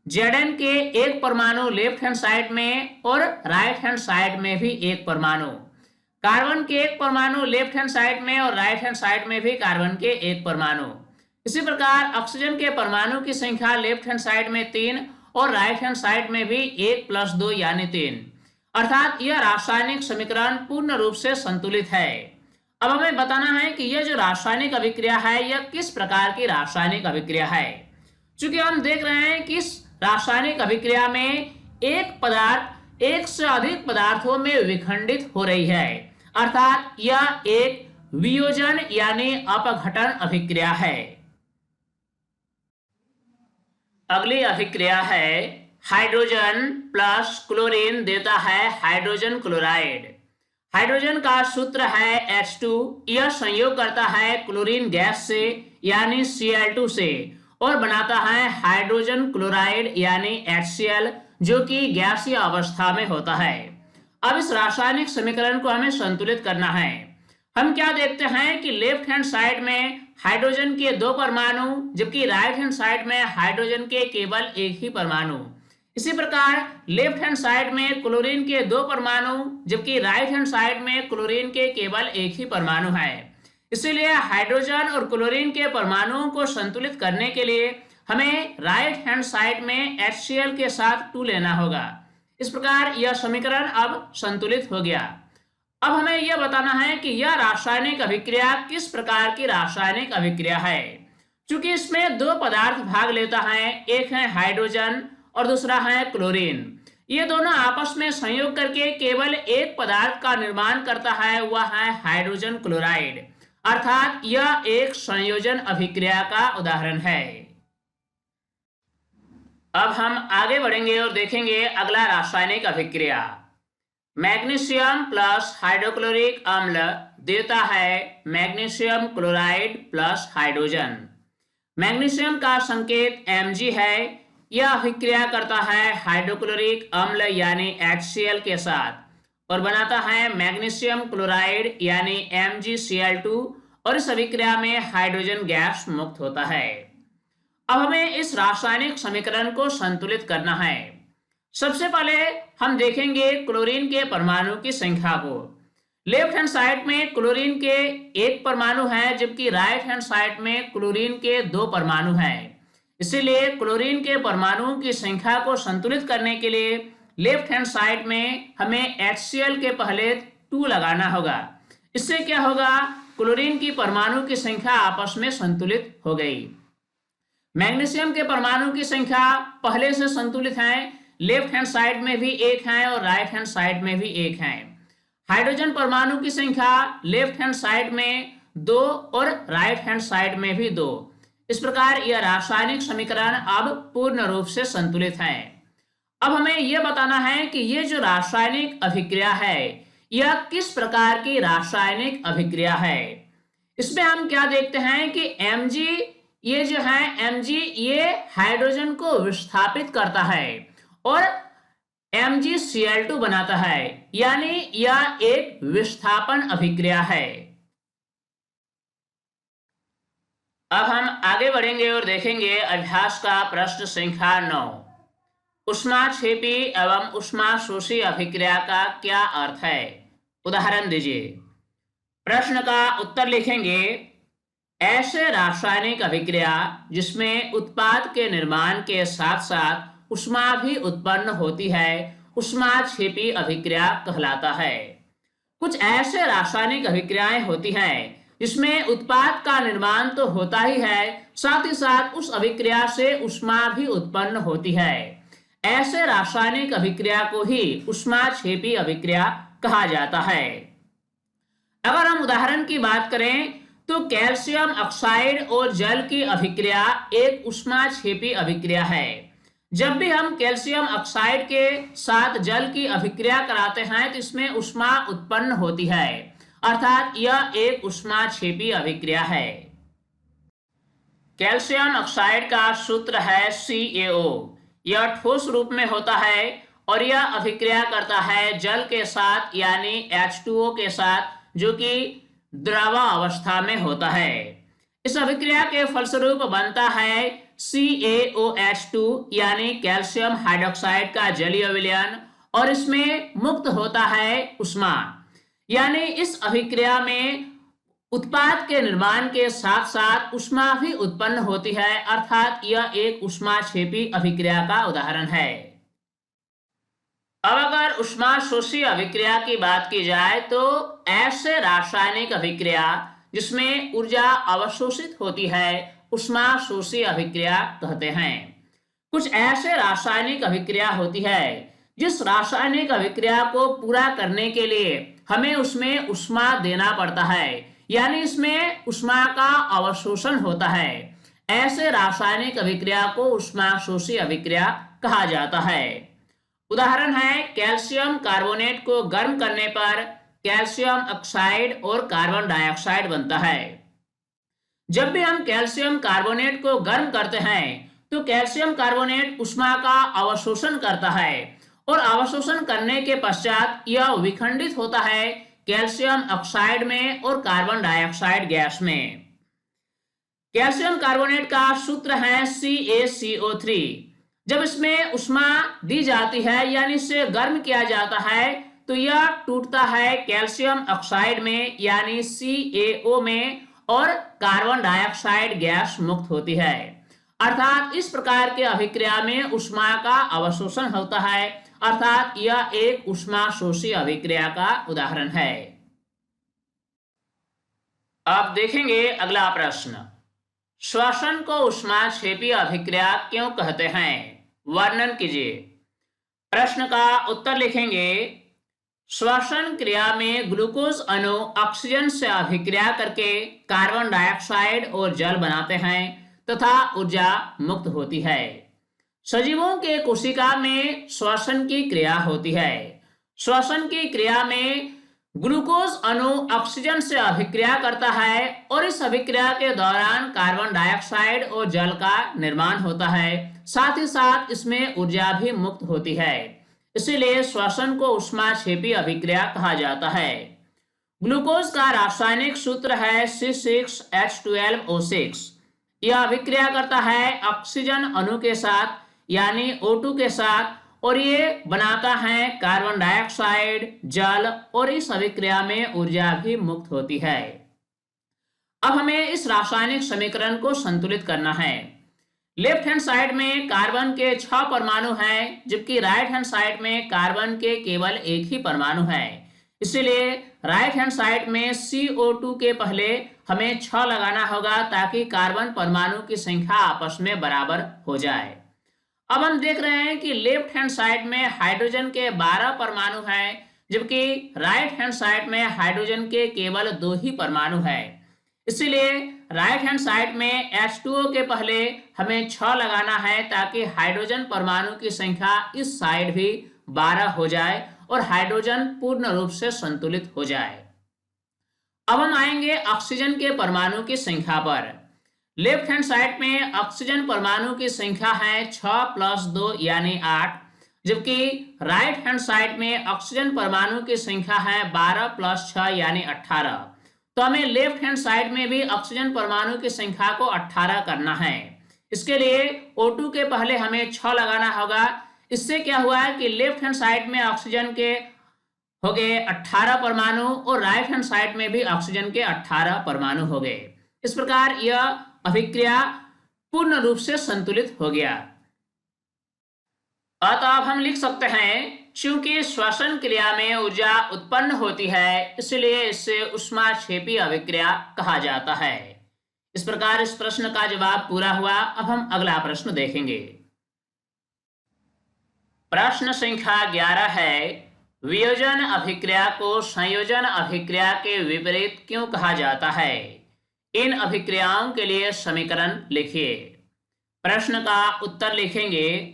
S1: Zn के एक परमाणु लेफ्ट हैंड साइड में और राइट हैंड साइड में भी एक परमाणु, कार्बन के एक परमाणु लेफ्ट हैंड साइड में और राइट हैंड साइड में भी कार्बन के एक परमाणु। इसी प्रकार ऑक्सीजन के परमाणु की संख्या लेफ्ट हैंड साइड में 3 और राइट हैंड साइड में भी 1 + 2 यानी 3। अर्थात यह रासायनिक समीकरण पूर्ण रूप से संतुलित है। अब हमें बताना है कि यह जो रासायनिक अभिक्रिया है यह किस प्रकार की रासायनिक अभिक्रिया है। चूंकि हम देख रहे हैं कि इस रासायनिक अभिक्रिया में एक पदार्थ एक से अधिक पदार्थों में विखंडित हो रही है, अर्थात यह एक वियोजन यानी अपघटन अभिक्रिया है। अगली अभिक्रिया है हाइड्रोजन प्लस क्लोरीन, देता है हाइड्रोजन क्लोराइड। हाइड्रोजन का सूत्र है H2। यह संयोग करता है क्लोरीन गैस से यानी Cl2 से और बनाता है हाइड्रोजन क्लोराइड यानी HCl, जो कि गैसीय अवस्था में होता है। अब इस रासायनिक समीकरण को हमें संतुलित करना है। हम क्या देखते हैं कि लेफ्ट हैंड साइड में हाइड्रोजन के 2 परमाणु, जबकि राइट हैंड साइड में हाइड्रोजन के केवल एक ही परमाणु। इसी प्रकार लेफ्ट हैंड साइड में क्लोरीन के 2 परमाणु, जबकि राइट हैंड साइड में क्लोरीन के केवल एक ही परमाणु है। इसीलिए हाइड्रोजन और क्लोरीन के परमाणुओं को संतुलित करने के लिए हमें राइट हैंड साइड में HCl के साथ 2 लेना होगा। इस प्रकार यह समीकरण अब संतुलित हो गया। अब हमें यह बताना है कि यह रासायनिक अभिक्रिया किस प्रकार की रासायनिक अभिक्रिया है। चूंकि इसमें 2 पदार्थ भाग लेता है, एक है हाइड्रोजन और दूसरा है क्लोरीन। ये दोनों आपस में संयोग करके केवल एक पदार्थ का निर्माण करता है, वह है हाइड्रोजन क्लोराइड। अर्थात यह एक संयोजन अभिक्रिया का उदाहरण है। अब हम आगे बढ़ेंगे और देखेंगे अगला रासायनिक अभिक्रिया। मैग्नीशियम प्लस हाइड्रोक्लोरिक अम्ल, देता है magnesium chloride plus hydrogen. Magnesium का संकेत Mg है। यह अभिक्रिया करता है हाइड्रोक्लोरिक अम्ल यानी HCl के साथ और बनाता है मैग्नीशियम क्लोराइड यानी MgCl2 और इस अभिक्रिया में हाइड्रोजन गैस मुक्त होता है। अब हमें इस रासायनिक समीकरण को संतुलित करना है। सबसे पहले हम देखेंगे क्लोरीन के परमाणु की संख्या को। लेफ्ट हैंड साइड में क्लोरीन के एक परमाणु है, जबकि राइट हैंड साइड में क्लोरीन के 2 परमाणु हैं। इसीलिए क्लोरीन के परमाणुओं की संख्या को संतुलित करने के लिए लेफ्ट हैंड साइड में हमें HCl के पहले 2 लगाना होगा। इससे क्या होगा, क्लोरीन की परमाणु की संख्या आपस में संतुलित हो गई। मैग्नीशियम के परमाणु की संख्या पहले से संतुलित है, लेफ्ट हैंड साइड में भी 1 है और राइट हैंड साइड में भी 1 है। हाइड्रोजन परमाणु की संख्या लेफ्ट हैंड साइड में 2 और राइट हैंड साइड में भी 2। इस प्रकार यह रासायनिक समीकरण अब पूर्ण रूप से संतुलित है। अब हमें यह बताना है कि यह जो रासायनिक अभिक्रिया है यह किस प्रकार की रासायनिक अभिक्रिया है। इसमें हम क्या देखते हैं कि Mg, ये जो है Mg ये हाइड्रोजन को विस्थापित करता है और MgCl2 बनाता है, यानी यह एक विस्थापन अभिक्रिया है। अब हम आगे बढ़ेंगे और देखेंगे अभ्यास का प्रश्न संख्या 9। ऊष्माक्षेपी एवं ऊष्माशोषी अभिक्रिया का क्या अर्थ है, उदाहरण दीजिए। प्रश्न का उत्तर लिखेंगे, ऐसे रासायनिक अभिक्रिया जिसमें उत्पाद के निर्माण के साथ साथ ऊष्मा भी उत्पन्न होती है ऊष्माक्षेपी अभिक्रिया कहलाता है। कुछ ऐसे रासायनिक अभिक्रियाएं होती हैं जिसमें उत्पाद का निर्माण तो होता ही है, साथ ही साथ उस अभिक्रिया से ऊष्मा भी उत्पन्न होती है। ऐसे रासायनिक अभिक्रिया को ही ऊष्माक्षेपी अभिक्रिया कहा जाता है। अगर हम उदाहरण की बात करें तो कैल्शियम ऑक्साइड और जल की अभिक्रिया एक ऊष्माक्षेपी अभिक्रिया है। जब भी हम कैल्शियम ऑक्साइड के साथ जल की अभिक्रिया कराते हैं तो इसमें ऊष्मा उत्पन्न होती है, अर्थात यह एक ऊष्माक्षेपी अभिक्रिया है। कैल्शियम ऑक्साइड का सूत्र है CaO। यह ठोस रूप में होता है और यह अभिक्रिया करता है जल के साथ यानी H2O के साथ, जो कि द्रव अवस्था में होता है। इस अभिक्रिया के फलस्वरूप बनता है CaOH2 यानी कैल्शियम हाइड्रोक्साइड का जलीय विलयन, और इसमें मुक्त होता है ऊष्मा। यानी इस अभिक्रिया में उत्पाद के निर्माण के साथ साथ ऊष्मा भी उत्पन्न होती है, अर्थात यह एक ऊष्माक्षेपी अभिक्रिया का उदाहरण है। अब अगर ऊष्माशोषी अभिक्रिया की बात की जाए तो ऐसे रासायनिक अभिक्रिया जिसमें ऊर्जा अवशोषित होती है ऊष्माशोषी अभिक्रिया कहते हैं। कुछ ऐसे रासायनिक अभिक्रिया होती है जिस रासायनिक अभिक्रिया को पूरा करने के लिए हमें उसमें ऊष्मा देना पड़ता है, यानी इसमें ऊष्मा का अवशोषण होता है। ऐसे रासायनिक अभिक्रिया को ऊष्माशोषी अभिक्रिया कहा जाता है। उदाहरण है, कैल्शियम कार्बोनेट को गर्म करने पर कैल्शियम ऑक्साइड और कार्बन डाइऑक्साइड बनता है। जब भी हम कैल्शियम कार्बोनेट को गर्म करते हैं तो कैल्शियम कार्बोनेट ऊष्मा का अवशोषण करता है और अवशोषण करने के पश्चात यह विखंडित होता है कैल्शियम ऑक्साइड में और कार्बन डाइऑक्साइड गैस में। कैल्शियम कार्बोनेट का सूत्र है CaCO3। जब इसमें ऊष्मा दी जाती है यानी इसे गर्म किया जाता है तो यह टूटता है कैल्शियम ऑक्साइड में यानी CaO में और कार्बन डाइऑक्साइड गैस मुक्त होती है। अर्थात इस प्रकार के अभिक्रिया में ऊष्मा का अवशोषण होता है, अर्थात यह एक ऊष्माशोषी अभिक्रिया का उदाहरण है। अब देखेंगे अगला प्रश्न, श्वसन को ऊष्माक्षेपी अभिक्रिया क्यों कहते हैं, वर्णन कीजिए। प्रश्न का उत्तर लिखेंगे, श्वसन क्रिया में ग्लूकोज अणु ऑक्सीजन से अभिक्रिया करके कार्बन डाइऑक्साइड और जल बनाते हैं तथा ऊर्जा मुक्त होती है। सजीवों के कोशिका में श्वसन की क्रिया होती है। श्वसन की क्रिया में ग्लूकोज अणु ऑक्सीजन से अभिक्रिया करता है और इस अभिक्रिया के दौरान कार्बन डाइऑक्साइड और जल का निर्माण होता है, साथ ही साथ इसमें ऊर्जा भी मुक्त होती है। इसीलिए श्वसन को ऊष्माक्षेपी अभिक्रिया कहा जाता है। ग्लूकोज का रासायनिक सूत्र है C6H12O6। यह अभिक्रिया करता है ऑक्सीजन अणु के साथ यानी O2 के साथ और ये बनाता है कार्बन डाइऑक्साइड, जल, और इस अभिक्रिया में ऊर्जा भी मुक्त होती है। अब हमें इस रासायनिक समीकरण को संतुलित करना है। लेफ्ट हैंड साइड में कार्बन के 6 परमाणु हैं, जबकि राइट हैंड साइड में कार्बन के केवल एक ही परमाणु है। इसलिए राइट हैंड साइड में CO2 के पहले हमें 6 लगाना होगा ताकि कार्बन परमाणु की संख्या आपस में बराबर हो जाए। अब हम देख रहे हैं कि लेफ्ट हैंड साइड में हाइड्रोजन के 12 परमाणु हैं, जबकि राइट हैंड साइड में हाइड्रोजन के केवल 2 ही परमाणु हैं। इसलिए राइट हैंड साइड में H2O के पहले हमें 6 लगाना है ताकि हाइड्रोजन परमाणु की संख्या इस साइड भी 12 हो जाए और हाइड्रोजन पूर्ण रूप से संतुलित हो जाए। अब हम आएंगे ऑक्सीजन के परमाणु की संख्या पर। लेफ्ट हैंड साइड में ऑक्सीजन परमाणु की संख्या है 6 + 2 यानी 8, जबकि राइट हैंड साइड में ऑक्सीजन परमाणु की संख्या है 12 + 6 यानी 18। तो हमें लेफ्ट हैंड साइड में भी ऑक्सीजन परमाणु की संख्या को 18 करना है। इसके लिए O2 के पहले हमें 6 लगाना होगा। इससे क्या हुआ है कि लेफ्ट हैंड साइड में ऑक्सीजन के हो गए 18 परमाणु और राइट हैंड साइड में भी ऑक्सीजन के 18 परमाणु हो गए। इस प्रकार यह अभिक्रिया पूर्ण रूप से संतुलित हो गया। अतः अब हम लिख सकते हैं, चूंकि श्वसन क्रिया में ऊर्जा उत्पन्न होती है, इसलिए इसे ऊष्माक्षेपी अभिक्रिया कहा जाता है। इस प्रकार इस प्रश्न का जवाब पूरा हुआ। अब हम अगला प्रश्न देखेंगे। प्रश्न संख्या 11 है, वियोजन अभिक्रिया को संयोजन अभिक्रिया के विपरीत क्यों कहा जाता है? इन अभिक्रियाओं के लिए समीकरण लिखिए। प्रश्न का उत्तर लिखेंगे,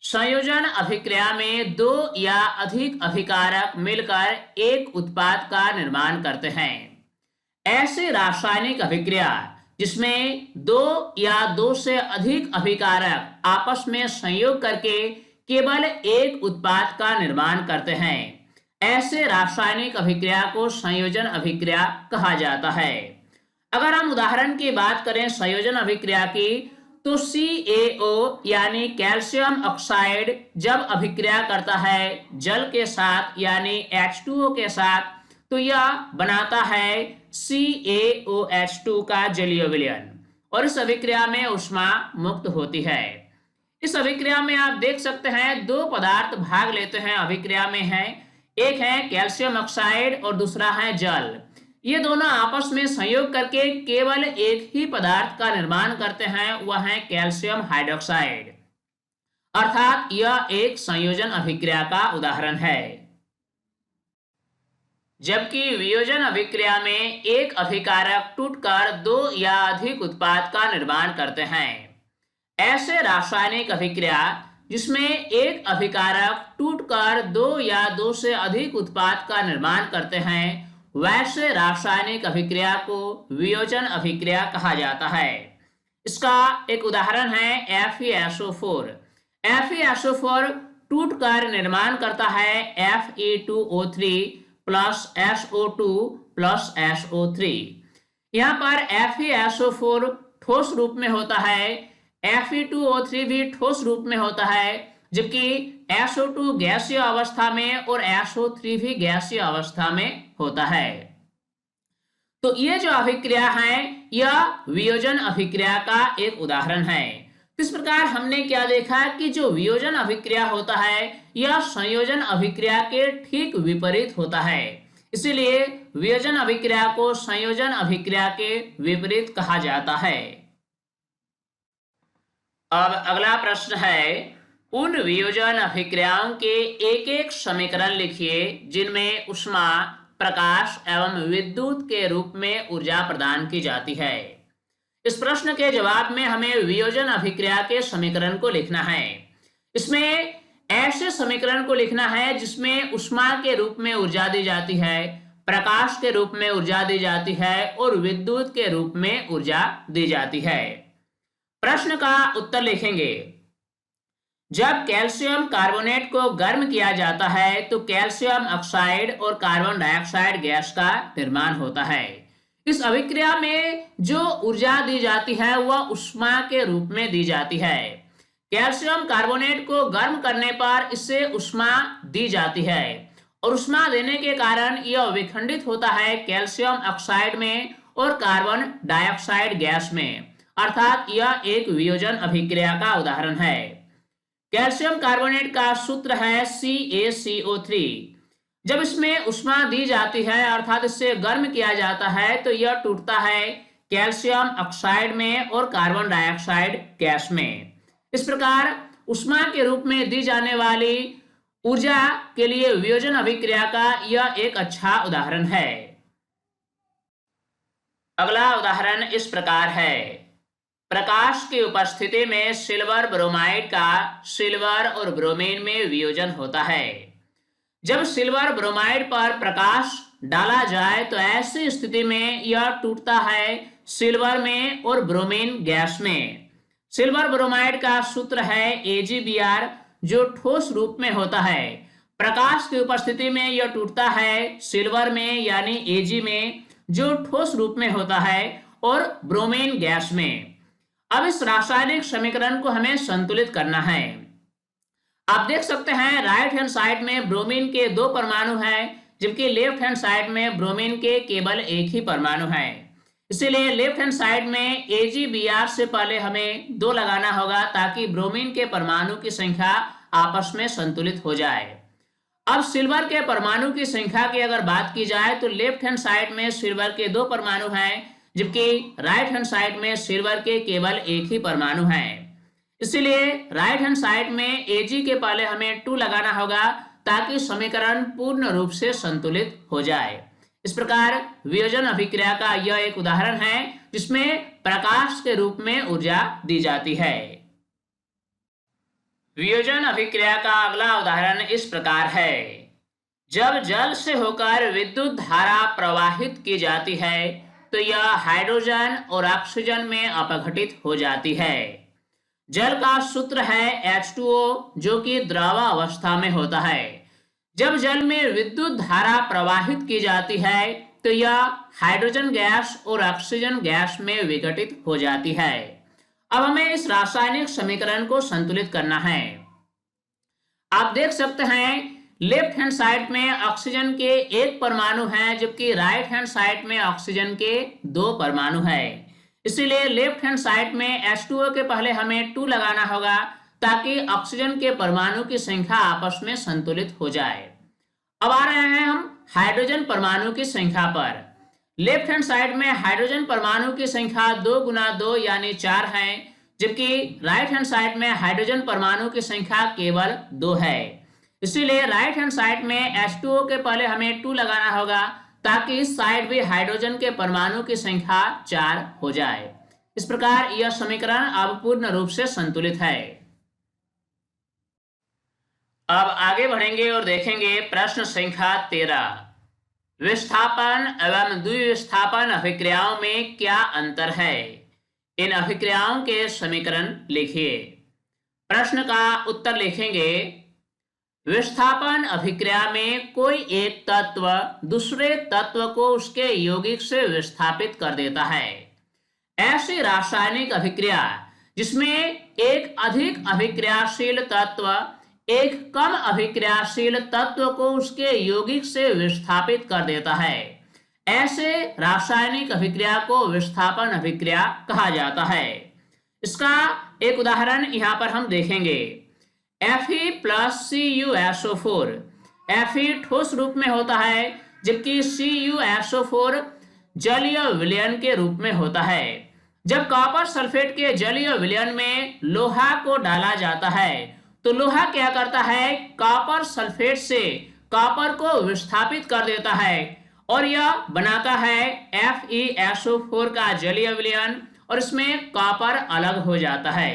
S1: संयोजन अभिक्रिया में 2 या अधिक अभिकारक मिलकर एक उत्पाद का निर्माण करते हैं। ऐसे रासायनिक अभिक्रिया जिसमें 2 या 2 से अधिक अभिकारक आपस में संयोग करके केवल एक उत्पाद का निर्माण करते हैं, ऐसे रासायनिक अभिक्रिया को संयोजन अभिक्रिया कहा जाता है। अगर हम उदाहरण की बात करें संयोजन अभिक्रिया की, तो CaO यानी कैल्शियम ऑक्साइड जब अभिक्रिया करता है जल के साथ यानी H2O के साथ, तो यह बनाता है CaOH2 का जलीय विलयन और इस अभिक्रिया में ऊष्मा मुक्त होती है। इस अभिक्रिया में आप देख सकते हैं 2 पदार्थ भाग लेते हैं अभिक्रिया में है, एक है कैल्शियम ऑक्साइड और दूसरा है जल। ये दोनों आपस में संयोग करके केवल एक ही पदार्थ का निर्माण करते हैं, वह है कैल्शियम हाइड्रोक्साइड। अर्थात यह एक संयोजन अभिक्रिया का उदाहरण है। जबकि वियोजन अभिक्रिया में एक अभिकारक टूटकर 2 या अधिक उत्पाद का निर्माण करते हैं। ऐसे रासायनिक अभिक्रिया जिसमें एक अभिकारक टूटकर 2 या 2 से अधिक उत्पाद का निर्माण करते हैं, वैसे रासायनिक अभिक्रिया को वियोजन अभिक्रिया कहा जाता है। इसका एक उदाहरण है FeSO4। FeSO4 टूटकर निर्माण करता है Fe2O3 + SO2 + SO3। यहाँ पर FeSO4 ठोस रूप में होता है, Fe2O3 भी ठोस रूप में होता है, जबकि SO2 गैसीय अवस्था में और SO3 भी गैसीय अवस्था में होता है। तो ये जो अभिक्रिया है यह वियोजन अभिक्रिया का एक उदाहरण है। इस प्रकार हमने क्या देखा कि जो वियोजन अभिक्रिया होता है यह संयोजन अभिक्रिया के ठीक विपरीत होता है, इसीलिए वियोजन अभिक्रिया को संयोजन अभिक्रिया के विपरीत कहा जाता है। अब अगला प्रश्न है, उन वियोजन अभिक्रियाओं के एक एक समीकरण लिखिए जिनमें ऊष्मा, प्रकाश एवं विद्युत के रूप में ऊर्जा प्रदान की जाती है। इस प्रश्न के जवाब में हमें वियोजन अभिक्रिया के समीकरण को लिखना है। इसमें ऐसे समीकरण को लिखना है जिसमें ऊष्मा के रूप में ऊर्जा दी जाती है, प्रकाश के रूप में ऊर्जा दी जाती है और विद्युत के रूप में ऊर्जा दी जाती है। प्रश्न का उत्तर लिखेंगे, जब कैल्शियम कार्बोनेट को गर्म किया जाता है तो कैल्शियम ऑक्साइड और कार्बन डाइऑक्साइड गैस का निर्माण होता है। इस अभिक्रिया में जो ऊर्जा दी जाती है वह ऊष्मा के रूप में दी जाती है। कैल्शियम कार्बोनेट को गर्म करने पर इससे ऊष्मा दी जाती है और ऊष्मा देने के कारण यह विखंडित होता है कैल्शियम ऑक्साइड में और कार्बन डाइऑक्साइड गैस में, अर्थात यह एक वियोजन अभिक्रिया का उदाहरण है। कैल्शियम कार्बोनेट का सूत्र है CaCO3। जब इसमें ऊष्मा दी जाती है अर्थात इससे गर्म किया जाता है तो यह टूटता है कैल्शियम ऑक्साइड में और कार्बन डाइऑक्साइड गैस में। इस प्रकार ऊष्मा के रूप में दी जाने वाली ऊर्जा के लिए वियोजन अभिक्रिया का यह एक अच्छा उदाहरण है। अगला उदाहरण इस प्रकार है। प्रकाश की उपस्थिति में सिल्वर ब्रोमाइड का सिल्वर और ब्रोमीन में वियोजन होता है। जब सिल्वर ब्रोमाइड पर प्रकाश डाला जाए तो ऐसी स्थिति में यह टूटता है सिल्वर में और ब्रोमीन गैस में। सिल्वर ब्रोमाइड का सूत्र है AgBr जो ठोस रूप में होता है। प्रकाश की उपस्थिति में यह टूटता है सिल्वर में यानी Ag में जो ठोस रूप में होता है और ब्रोमीन गैस में। अब इस रासायनिक समीकरण को हमें संतुलित करना है। आप देख सकते हैं राइट हैंड साइड में ब्रोमीन के 2 परमाणु हैं जबकि लेफ्ट हैंड साइड में ब्रोमीन के केवल एक ही परमाणु है। इसीलिए लेफ्ट हैंड साइड में AgBr से पहले हमें 2 लगाना होगा ताकि ब्रोमीन के परमाणु की संख्या आपस में संतुलित हो जाए। अब सिल्वर के परमाणु की संख्या की अगर बात की जाए तो लेफ्ट हैंड साइड में सिल्वर के 2 परमाणु हैं जबकि राइट हैंड साइड में सिल्वर के केवल एक ही परमाणु हैं। इसलिए राइट हैंड साइड में Ag के पहले हमें 2 लगाना होगा ताकि समीकरण पूर्ण रूप से संतुलित हो जाए। इस प्रकार वियोजन अभिक्रिया का यह एक उदाहरण है जिसमें प्रकाश के रूप में ऊर्जा दी जाती है। वियोजन अभिक्रिया का अगला उदाहरण इस प्रकार है। जब जल से होकर विद्युत धारा प्रवाहित की जाती है तो यह हाइड्रोजन और ऑक्सीजन में अपघटित हो जाती है। जल का सूत्र है H2O जो कि द्रव अवस्था में होता है। जब जल में विद्युत धारा प्रवाहित की जाती है तो यह हाइड्रोजन गैस और ऑक्सीजन गैस में विघटित हो जाती है। अब हमें इस रासायनिक समीकरण को संतुलित करना है। आप देख सकते हैं लेफ्ट हैंड साइड में ऑक्सीजन के 1 परमाणु है जबकि राइट हैंड साइड में ऑक्सीजन के 2 परमाणु है। इसीलिए लेफ्ट हैंड साइड में H2O के पहले हमें 2 लगाना होगा ताकि ऑक्सीजन के परमाणु की संख्या आपस में संतुलित हो जाए। अब आ रहे हैं हम हाइड्रोजन परमाणु की संख्या पर। लेफ्ट हैंड साइड में हाइड्रोजन परमाणु की संख्या 2 × 2 यानी 4 है जबकि राइट हैंड साइड में हाइड्रोजन परमाणु की संख्या केवल 2 है। इसीलिए राइट हैंड साइड में H2O के पहले हमें 2 लगाना होगा ताकि इस साइड भी हाइड्रोजन के परमाणु की संख्या 4 हो जाए। इस प्रकार यह समीकरण अब पूर्ण रूप से संतुलित है। अब आगे बढ़ेंगे और देखेंगे प्रश्न संख्या 13। विस्थापन एवं द्विविस्थापन अभिक्रियाओं में क्या अंतर है? इन अभिक्रियाओं के समीकरण लिखिए। प्रश्न का उत्तर लिखेंगे। विस्थापन अभिक्रिया में कोई एक तत्व दूसरे तत्व को उसके यौगिक से विस्थापित कर देता है। ऐसी रासायनिक अभिक्रिया जिसमें एक अधिक अभिक्रियाशील तत्व एक कम अभिक्रियाशील तत्व को उसके यौगिक से विस्थापित कर देता है, ऐसे रासायनिक अभिक्रिया को विस्थापन अभिक्रिया कहा जाता है। इसका एक उदाहरण यहाँ पर हम देखेंगे। Fe + CuSO4। Fe ठोस रूप में होता है जबकि CuSO4 जलीय विलयन के रूप में होता है। जब कॉपर सल्फेट के जलीय विलयन में लोहा को डाला जाता है तो लोहा क्या करता है, कॉपर सल्फेट से कॉपर को विस्थापित कर देता है और यह बनाता है FeSO4 का जलीय विलयन और इसमें कॉपर अलग हो जाता है।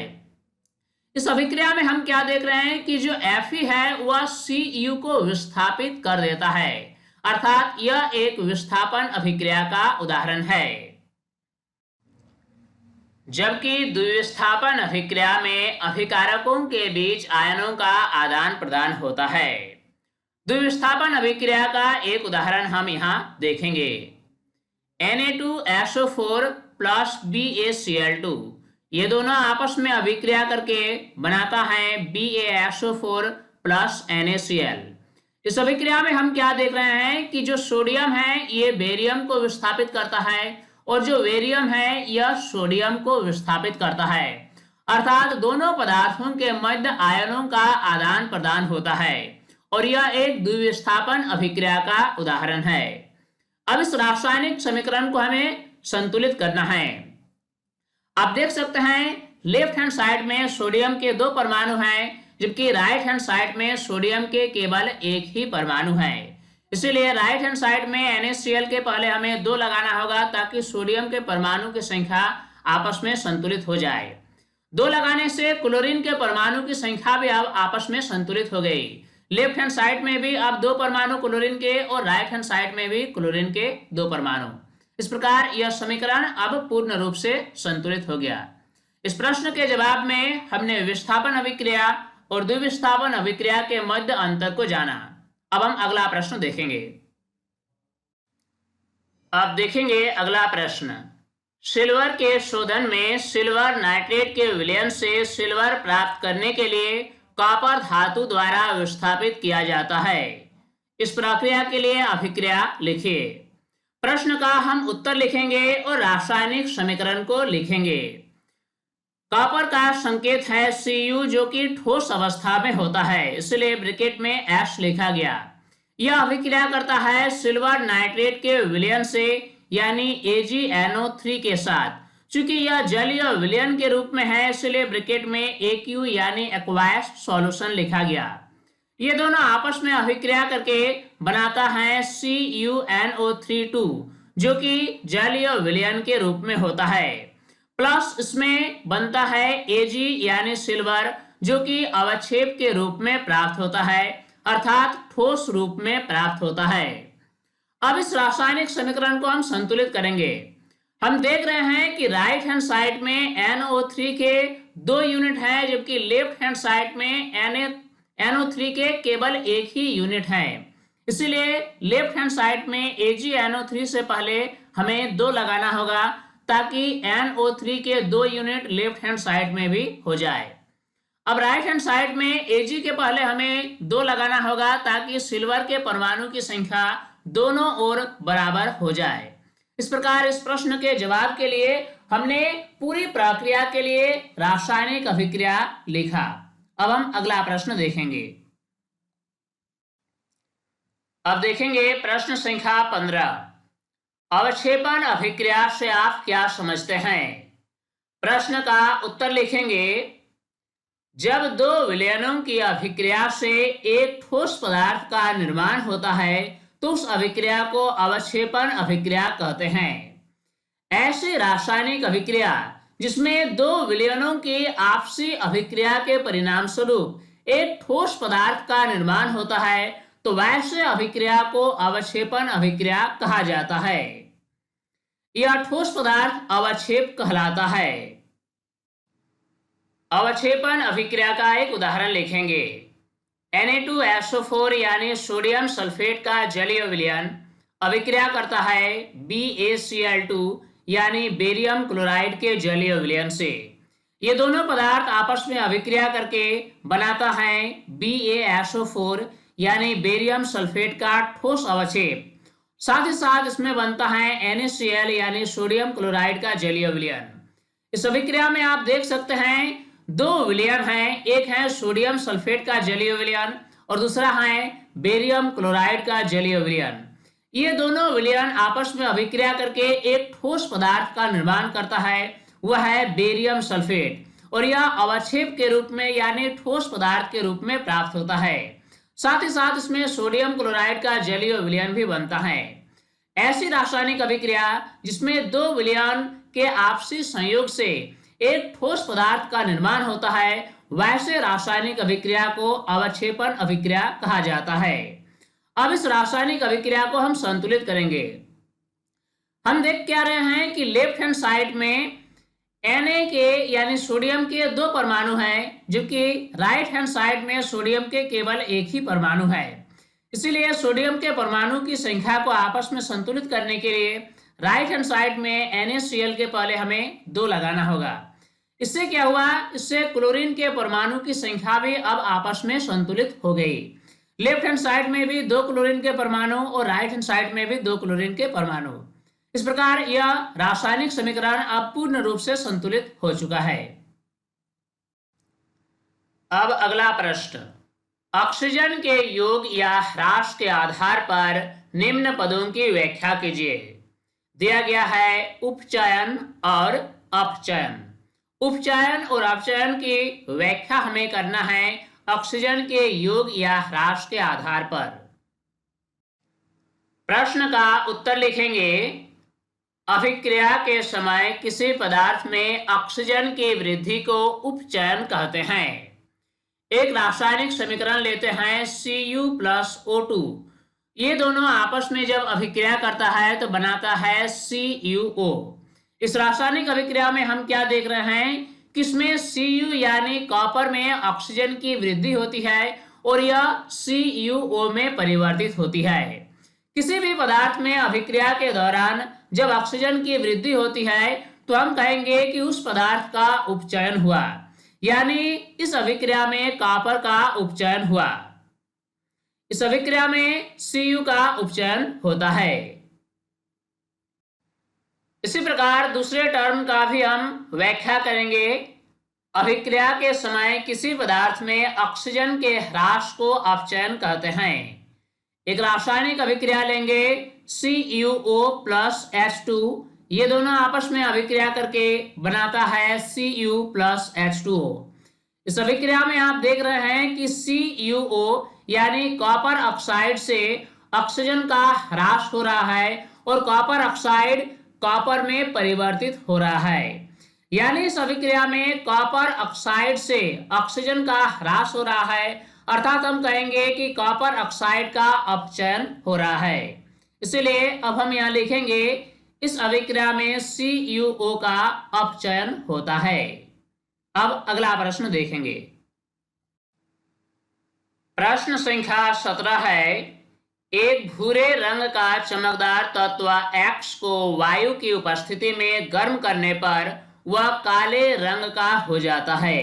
S1: इस अभिक्रिया में हम क्या देख रहे हैं कि जो Fe है वह Cu को विस्थापित कर देता है, अर्थात यह एक विस्थापन अभिक्रिया का उदाहरण है। जबकि द्विविस्थापन अभिक्रिया में अभिकारकों के बीच आयनों का आदान प्रदान होता है। द्विविस्थापन अभिक्रिया का एक उदाहरण हम यहाँ देखेंगे। Na2SO4 + BaCl2 ये दोनों आपस में अभिक्रिया करके बनाता है BaSO4 + NaCl। इस अभिक्रिया में हम क्या देख रहे हैं कि जो सोडियम है ये बेरियम को विस्थापित करता है और जो वेरियम है यह सोडियम को विस्थापित करता है, अर्थात दोनों पदार्थों के मध्य आयनों का आदान प्रदान होता है और यह एक द्विविस्थापन अभिक्रिया का उदाहरण है। अब इस रासायनिक समीकरण को हमें संतुलित करना है। आप देख सकते हैं लेफ्ट हैंड साइड में सोडियम के 2 परमाणु हैं, जबकि राइट हैंड साइड में सोडियम के केवल एक ही परमाणु है। इसीलिए राइट हैंड साइड में NaCl के पहले हमें 2 लगाना होगा ताकि सोडियम के परमाणु की संख्या आपस में संतुलित हो जाए। 2 लगाने से क्लोरीन के परमाणु की संख्या भी अब आपस में संतुलित हो गई। लेफ्ट हैंड साइड में भी अब 2 परमाणु क्लोरीन के और राइट हैंड साइड में भी क्लोरीन के 2 परमाणु। इस प्रकार यह समीकरण अब पूर्ण रूप से संतुलित हो गया। इस प्रश्न के जवाब में हमने विस्थापन अभिक्रिया और द्विविस्थापन अभिक्रिया के मध्य अंतर को जाना। अब हम अगला प्रश्न देखेंगे। अब देखेंगे अगला प्रश्न। सिल्वर के शोधन में सिल्वर नाइट्रेट के विलयन से सिल्वर प्राप्त करने के लिए कॉपर धातु द्वारा विस्थापित किया जाता है। इस प्रक्रिया के लिए अभिक्रिया लिखिए। प्रश्न का हम उत्तर लिखेंगे और रासायनिक समीकरण को लिखेंगे। कॉपर का संकेत है Cu जो कि ठोस अवस्था में होता है, इसलिए ब्रैकेट में S लिखा गया। यह अभिक्रिया करता है सिल्वर नाइट्रेट के विलयन से यानी AgNO3 के साथ। चूंकि यह जलीय विलयन के रूप में है इसलिए ब्रैकेट में AQ यानी एक्वायस सॉल्यूशन लिखा गया। ये दोनों आपस में अभिक्रिया करके बनाता है CuNO3 जो कि जलीय विलयन के रूप में होता है, प्लस इसमें बनता है Ag यानी सिल्वर जो कि अवक्षेप के रूप में प्राप्त होता है, अर्थात ठोस रूप में प्राप्त होता है। अब इस रासायनिक समीकरण को हम संतुलित करेंगे। हम देख रहे हैं कि राइट हैंड साइड में NO3 के 2 यूनिट है, जबकि लेफ्ट हैंड साइड में NO3 के केवल एक ही यूनिट है। इसीलिए लेफ्ट हैंड साइड में AgNO3 से पहले हमें 2 लगाना होगा ताकि NO3 के 2 यूनिट लेफ्ट हैंड साइड में भी हो जाए। अब राइट हैंड साइड में Ag के पहले हमें 2 लगाना होगा ताकि सिल्वर के परमाणु की संख्या दोनों ओर बराबर हो जाए। इस प्रकार इस प्रश्न के जवाब के लिए हमने पूरी प्रक्रिया के लिए रासायनिक अभिक्रिया लिखा। अब हम अगला प्रश्न देखेंगे। अब देखेंगे प्रश्न संख्या 15। अवक्षेपण अभिक्रिया से आप क्या समझते हैं? प्रश्न का उत्तर लिखेंगे। जब 2 विलयनों की अभिक्रिया से एक ठोस पदार्थ का निर्माण होता है तो उस अभिक्रिया को अवक्षेपण अभिक्रिया कहते हैं। ऐसी रासायनिक अभिक्रिया जिसमें 2 विलयनों की आपसी अभिक्रिया के परिणाम स्वरूप एक ठोस पदार्थ का निर्माण होता है तो वैसे अभिक्रिया को अवक्षेपण अभिक्रिया कहा जाता है। यह ठोस पदार्थ अवक्षेप कहलाता है। अवक्षेपण अभिक्रिया का एक उदाहरण लिखेंगे। Na2SO4 यानी सोडियम सल्फेट का जलीय विलयन अभिक्रिया करता है BaCl2 यानी बेरियम क्लोराइड के जलीय विलयन से। ये दोनों पदार्थ आपस में अभिक्रिया करके बनाता है BaSO4 यानी बेरियम सल्फेट का ठोस अवक्षेप। साथ ही साथ इसमें बनता है NaCl यानी सोडियम क्लोराइड का जलीय विलयन। इस अभिक्रिया में आप देख सकते हैं 2 विलयन हैं, एक है सोडियम सल्फेट का जलीय विलयन और दूसरा है बेरियम क्लोराइड का जलीय विलयन। ये दोनों विलयन आपस में अभिक्रिया करके एक ठोस पदार्थ का निर्माण करता है, वह है बेरियम सल्फेट, और यह अवक्षेप के रूप में यानी ठोस पदार्थ के रूप में प्राप्त होता है। साथ ही साथ इसमें सोडियम क्लोराइड का जलीय विलयन भी बनता है। ऐसी रासायनिक अभिक्रिया जिसमें 2 विलयन के आपसी संयोग से एक ठोस पदार्थ का निर्माण होता है वैसे रासायनिक अभिक्रिया को अवक्षेपण अभिक्रिया कहा जाता है। अब इस रासायनिक अभिक्रिया को हम संतुलित करेंगे। हम देख क्या रहे हैं कि लेफ्ट हैंड साइड में Na के यानी सोडियम के 2 परमाणु हैं, जबकि राइट हैंड साइड में सोडियम के केवल एक ही परमाणु है। इसीलिए सोडियम के परमाणु की संख्या को आपस में संतुलित करने के लिए राइट हैंड साइड में NaCl के पहले हमें 2 लगाना होगा। इससे क्या हुआ, इससे क्लोरीन के परमाणु की संख्या भी अब आपस में संतुलित हो गई। लेफ्ट हैंड साइड में भी 2 क्लोरीन के परमाणु और राइट हैंड साइड में भी 2 क्लोरीन के परमाणु। इस प्रकार यह रासायनिक समीकरण अब पूर्ण रूप से संतुलित हो चुका है। अब अगला प्रश्न, ऑक्सीजन के योग या ह्रास के आधार पर निम्न पदों की व्याख्या कीजिए। दिया गया है उपचयन और अपचयन। उपचयन और अपचयन की व्याख्या हमें करना है ऑक्सीजन के योग या ह्रास के आधार पर। प्रश्न का उत्तर लिखेंगे, अभिक्रिया के समय किसी पदार्थ में ऑक्सीजन की वृद्धि को उपचयन कहते हैं। एक रासायनिक समीकरण लेते हैं Cu प्लस O2। ये दोनों आपस में जब अभिक्रिया करता है तो बनाता है CuO। इस रासायनिक अभिक्रिया में हम क्या देख रहे हैं कि इसमें Cu यानी कॉपर में ऑक्सीजन की वृद्धि होती है और यह CuO में परिवर्तित होती है। किसी भी पदार्थ में अभिक्रिया के दौरान जब ऑक्सीजन की वृद्धि होती है तो हम कहेंगे कि उस पदार्थ का उपचयन हुआ, यानी इस अभिक्रिया में कॉपर का उपचयन हुआ। इस अभिक्रिया में Cu का उपचयन होता है। इसी प्रकार दूसरे टर्म का भी हम व्याख्या करेंगे। अभिक्रिया के समय किसी पदार्थ में ऑक्सीजन के ह्रास को अपचयन कहते हैं। एक रासायनिक अभिक्रिया लेंगे CuO प्लस H2। ये दोनों आपस में अभिक्रिया करके बनाता है Cu प्लस H2O। इस अभिक्रिया में आप देख रहे हैं कि CuO यानी कॉपर ऑक्साइड से ऑक्सीजन का ह्रास हो रहा है और कॉपर ऑक्साइड कॉपर में परिवर्तित हो रहा है, यानी इस अभिक्रिया में कॉपर ऑक्साइड से ऑक्सीजन का ह्रास हो रहा है, अर्थात हम कहेंगे कि कॉपर ऑक्साइड का अपचयन हो रहा है। इसलिए अब हम यहाँ लिखेंगे इस अभिक्रिया में CuO का अपचयन होता है। अब अगला प्रश्न देखेंगे। प्रश्न संख्या 17 है, एक भूरे रंग का चमकदार तत्व X को वायु की उपस्थिति में गर्म करने पर वह काले रंग का हो जाता है।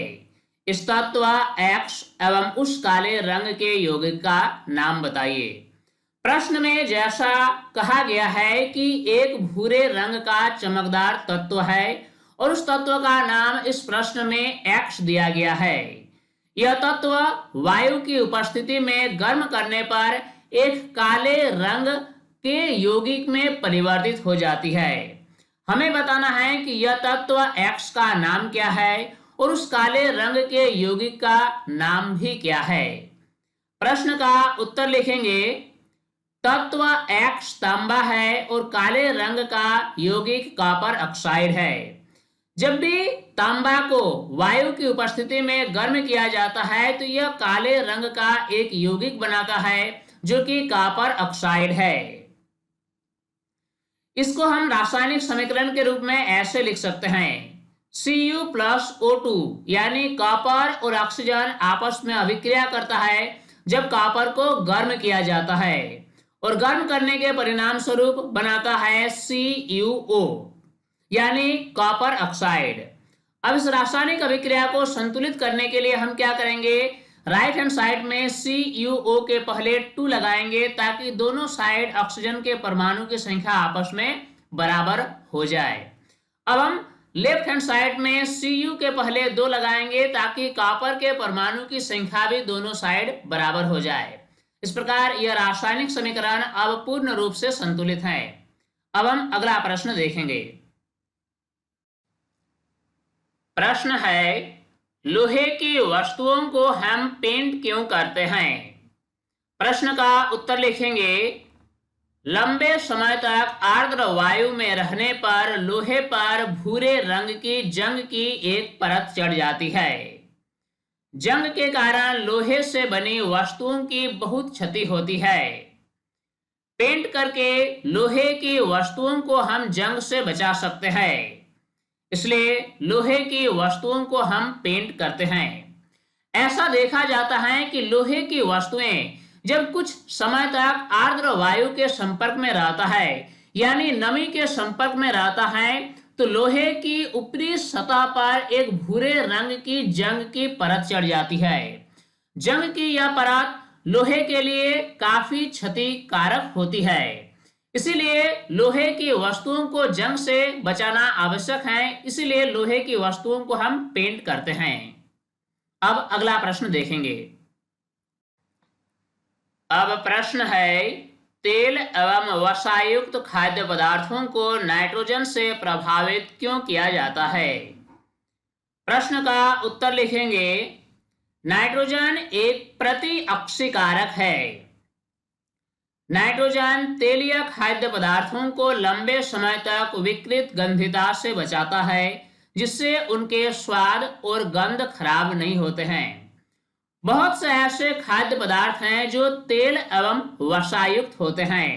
S1: इस तत्व X एवं उस काले रंग के यौगिक का नाम बताइए। प्रश्न में जैसा कहा गया है कि एक भूरे रंग का चमकदार तत्व है और उस तत्व का नाम इस प्रश्न में X दिया गया है। यह तत्व वायु की उपस्थिति में गर्म करने पर एक काले रंग के यौगिक में परिवर्तित हो जाती है। हमें बताना है कि यह तत्व X का नाम क्या है और उस काले रंग के यौगिक का नाम भी क्या है। प्रश्न का उत्तर लिखेंगे, तत्व X तांबा है और काले रंग का यौगिक कॉपर ऑक्साइड है। जब भी तांबा को वायु की उपस्थिति में गर्म किया जाता है तो यह काले रंग का एक यौगिक बनाता है जो कि कॉपर ऑक्साइड है। इसको हम रासायनिक समीकरण के रूप में ऐसे लिख सकते हैं, Cu प्लस O2 यानी कॉपर और ऑक्सीजन आपस में अभिक्रिया करता है जब कॉपर को गर्म किया जाता है और गर्म करने के परिणाम स्वरूप बनाता है CuO यानी कॉपर ऑक्साइड। अब इस रासायनिक अभिक्रिया को संतुलित करने के लिए हम क्या करेंगे, राइट हैंड साइड में CuO के पहले 2 लगाएंगे ताकि दोनों साइड ऑक्सीजन के परमाणु की संख्या आपस में बराबर हो जाए। अब हम लेफ्ट हैंड साइड में Cu के पहले 2 लगाएंगे ताकि कॉपर के परमाणु की संख्या भी दोनों साइड बराबर हो जाए। इस प्रकार यह रासायनिक समीकरण अब पूर्ण रूप से संतुलित है। अब हम अगला प्रश्न देखेंगे। प्रश्न है, लोहे की वस्तुओं को हम पेंट क्यों करते हैं। प्रश्न का उत्तर लिखेंगे, लंबे समय तक आर्द्र वायु में रहने पर लोहे पर भूरे रंग की जंग की एक परत चढ़ जाती है। जंग के कारण लोहे से बनी वस्तुओं की बहुत क्षति होती है। पेंट करके लोहे की वस्तुओं को हम जंग से बचा सकते हैं, इसलिए लोहे की वस्तुओं को हम पेंट करते हैं। ऐसा देखा जाता है कि लोहे की वस्तुएं जब कुछ समय तक आर्द्र वायु के संपर्क में रहता है यानी नमी के संपर्क में रहता है तो लोहे की ऊपरी सतह पर एक भूरे रंग की जंग की परत चढ़ जाती है। जंग की यह परत लोहे के लिए काफी क्षतिकारक होती है। इसीलिए लोहे की वस्तुओं को जंग से बचाना आवश्यक है, इसीलिए लोहे की वस्तुओं को हम पेंट करते हैं। अब अगला प्रश्न देखेंगे। अब प्रश्न है, तेल एवं वसायुक्त खाद्य पदार्थों को नाइट्रोजन से प्रभावित क्यों किया जाता है? प्रश्न का उत्तर लिखेंगे, नाइट्रोजन एक प्रतिअक्षीकारक है। नाइट्रोजन तेलीय खाद्य पदार्थों को लंबे समय तक विकृत गंधिता से बचाता है, जिससे उनके स्वाद और गंध खराब नहीं होते हैं। बहुत से ऐसे खाद्य पदार्थ हैं जो तेल एवं वसायुक्त होते हैं।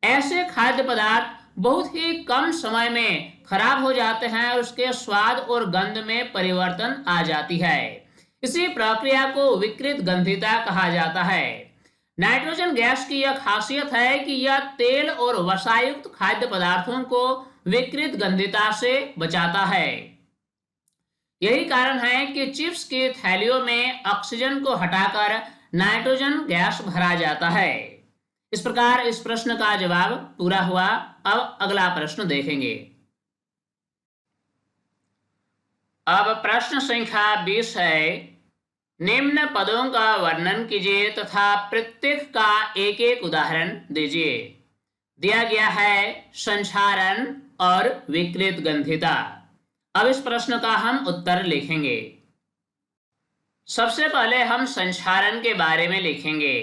S1: ऐसे खाद्य पदार्थ बहुत ही कम समय में खराब हो जाते हैं और उसके स्वाद और गंध में परिवर्तन आ जाती है। इसी प्रक्रिया को विकृत गंधिता कहा जाता है। नाइट्रोजन गैस की यह खासियत है कि यह तेल और वसायुक्त खाद्य पदार्थों को विकृत गंधिता से बचाता है। यही कारण है कि चिप्स की थैलियों में ऑक्सीजन को हटाकर नाइट्रोजन गैस भरा जाता है। इस प्रकार इस प्रश्न का जवाब पूरा हुआ। अब अगला प्रश्न देखेंगे। अब प्रश्न संख्या 20 है, निम्न पदों का वर्णन कीजिए तथा प्रत्येक का एक एक उदाहरण दीजिए। दिया गया है संक्षारण और विकृत गंधिता। अब इस प्रश्न का हम उत्तर लिखेंगे। सबसे पहले हम संक्षारण के बारे में लिखेंगे।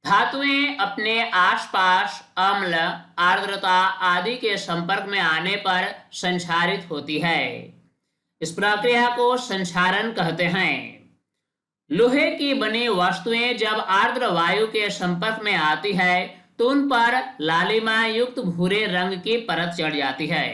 S1: धातुएं अपने आसपास अम्ल, आर्द्रता आदि के संपर्क में आने पर संक्षारित होती है। इस प्रक्रिया को संक्षारण कहते हैं। लोहे की बनी वस्तुएं जब आर्द्र वायु के संपर्क में आती है तो उन पर लालिमा युक्त भूरे रंग की परत चढ़ जाती है।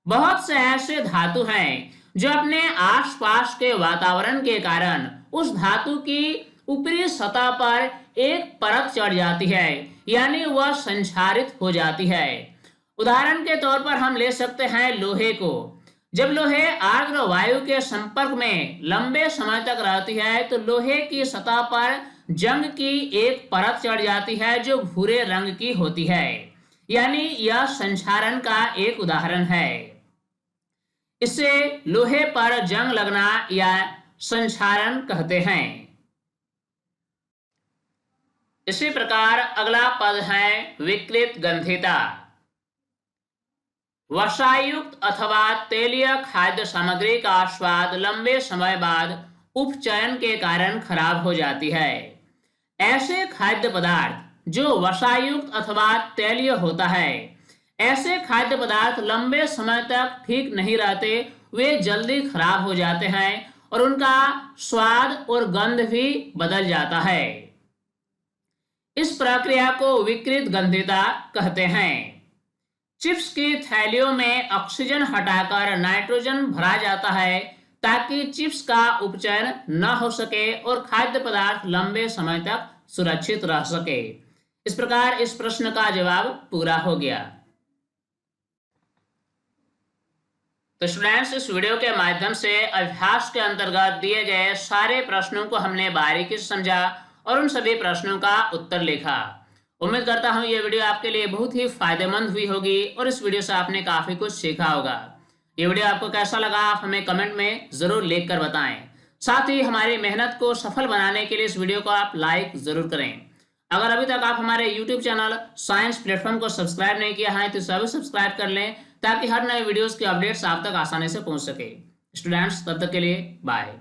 S1: बहुत से ऐसे धातु हैं जो अपने आसपास के वातावरण के कारण उस धातु की ऊपरी सतह पर एक परत चढ़ जाती है, यानी वह संक्षारित हो जाती है। उदाहरण के तौर पर हम ले सकते हैं लोहे को। जब लोहे आर्द्र वायु के संपर्क में लंबे समय तक रहती है तो लोहे की सतह पर जंग की एक परत चढ़ जाती है जो भूरे रंग की होती है, यानी यह संक्षारण का एक उदाहरण है। इसे लोहे पर जंग लगना या संक्षारण कहते हैं। इसी प्रकार अगला पद है विकृत गंधिता। वसायुक्त अथवा तेलीय खाद्य सामग्री का स्वाद लंबे समय बाद उपचयन के कारण खराब हो जाती है। ऐसे खाद्य पदार्थ जो वसायुक्त अथवा तेलीय होता है, ऐसे खाद्य पदार्थ लंबे समय तक ठीक नहीं रहते, वे जल्दी खराब हो जाते हैं और उनका स्वाद और गंध भी बदल जाता है। इस प्रक्रिया को विकृत गंधिता कहते हैं। चिप्स की थैलियों में ऑक्सीजन हटाकर नाइट्रोजन भरा जाता है ताकि चिप्स का उपचयन न हो सके और खाद्य पदार्थ लंबे समय तक सुरक्षित रह सके। इस प्रकार इस प्रश्न का जवाब पूरा हो गया। तो स्टूडेंट्स, इस वीडियो के माध्यम से अभ्यास के अंतर्गत दिए गए सारे प्रश्नों को हमने बारीकी से समझा और उन सभी प्रश्नों का उत्तर लिखा। उम्मीद करता हूँ ये वीडियो आपके लिए बहुत ही फायदेमंद हुई होगी और इस वीडियो से आपने काफ़ी कुछ सीखा होगा। ये वीडियो आपको कैसा लगा आप हमें कमेंट में ज़रूर लिख कर बताएं। साथ ही हमारी मेहनत को सफल बनाने के लिए इस वीडियो को आप लाइक ज़रूर करें। अगर अभी तक आप हमारे यूट्यूब चैनल साइंस प्लेटफॉर्म को सब्सक्राइब नहीं किया है तो सभी सब्सक्राइब कर लें ताकि हर नए वीडियोज़ की अपडेट्स आप तक आसानी से पहुँच सके। स्टूडेंट्स, तब तक के लिए बाय।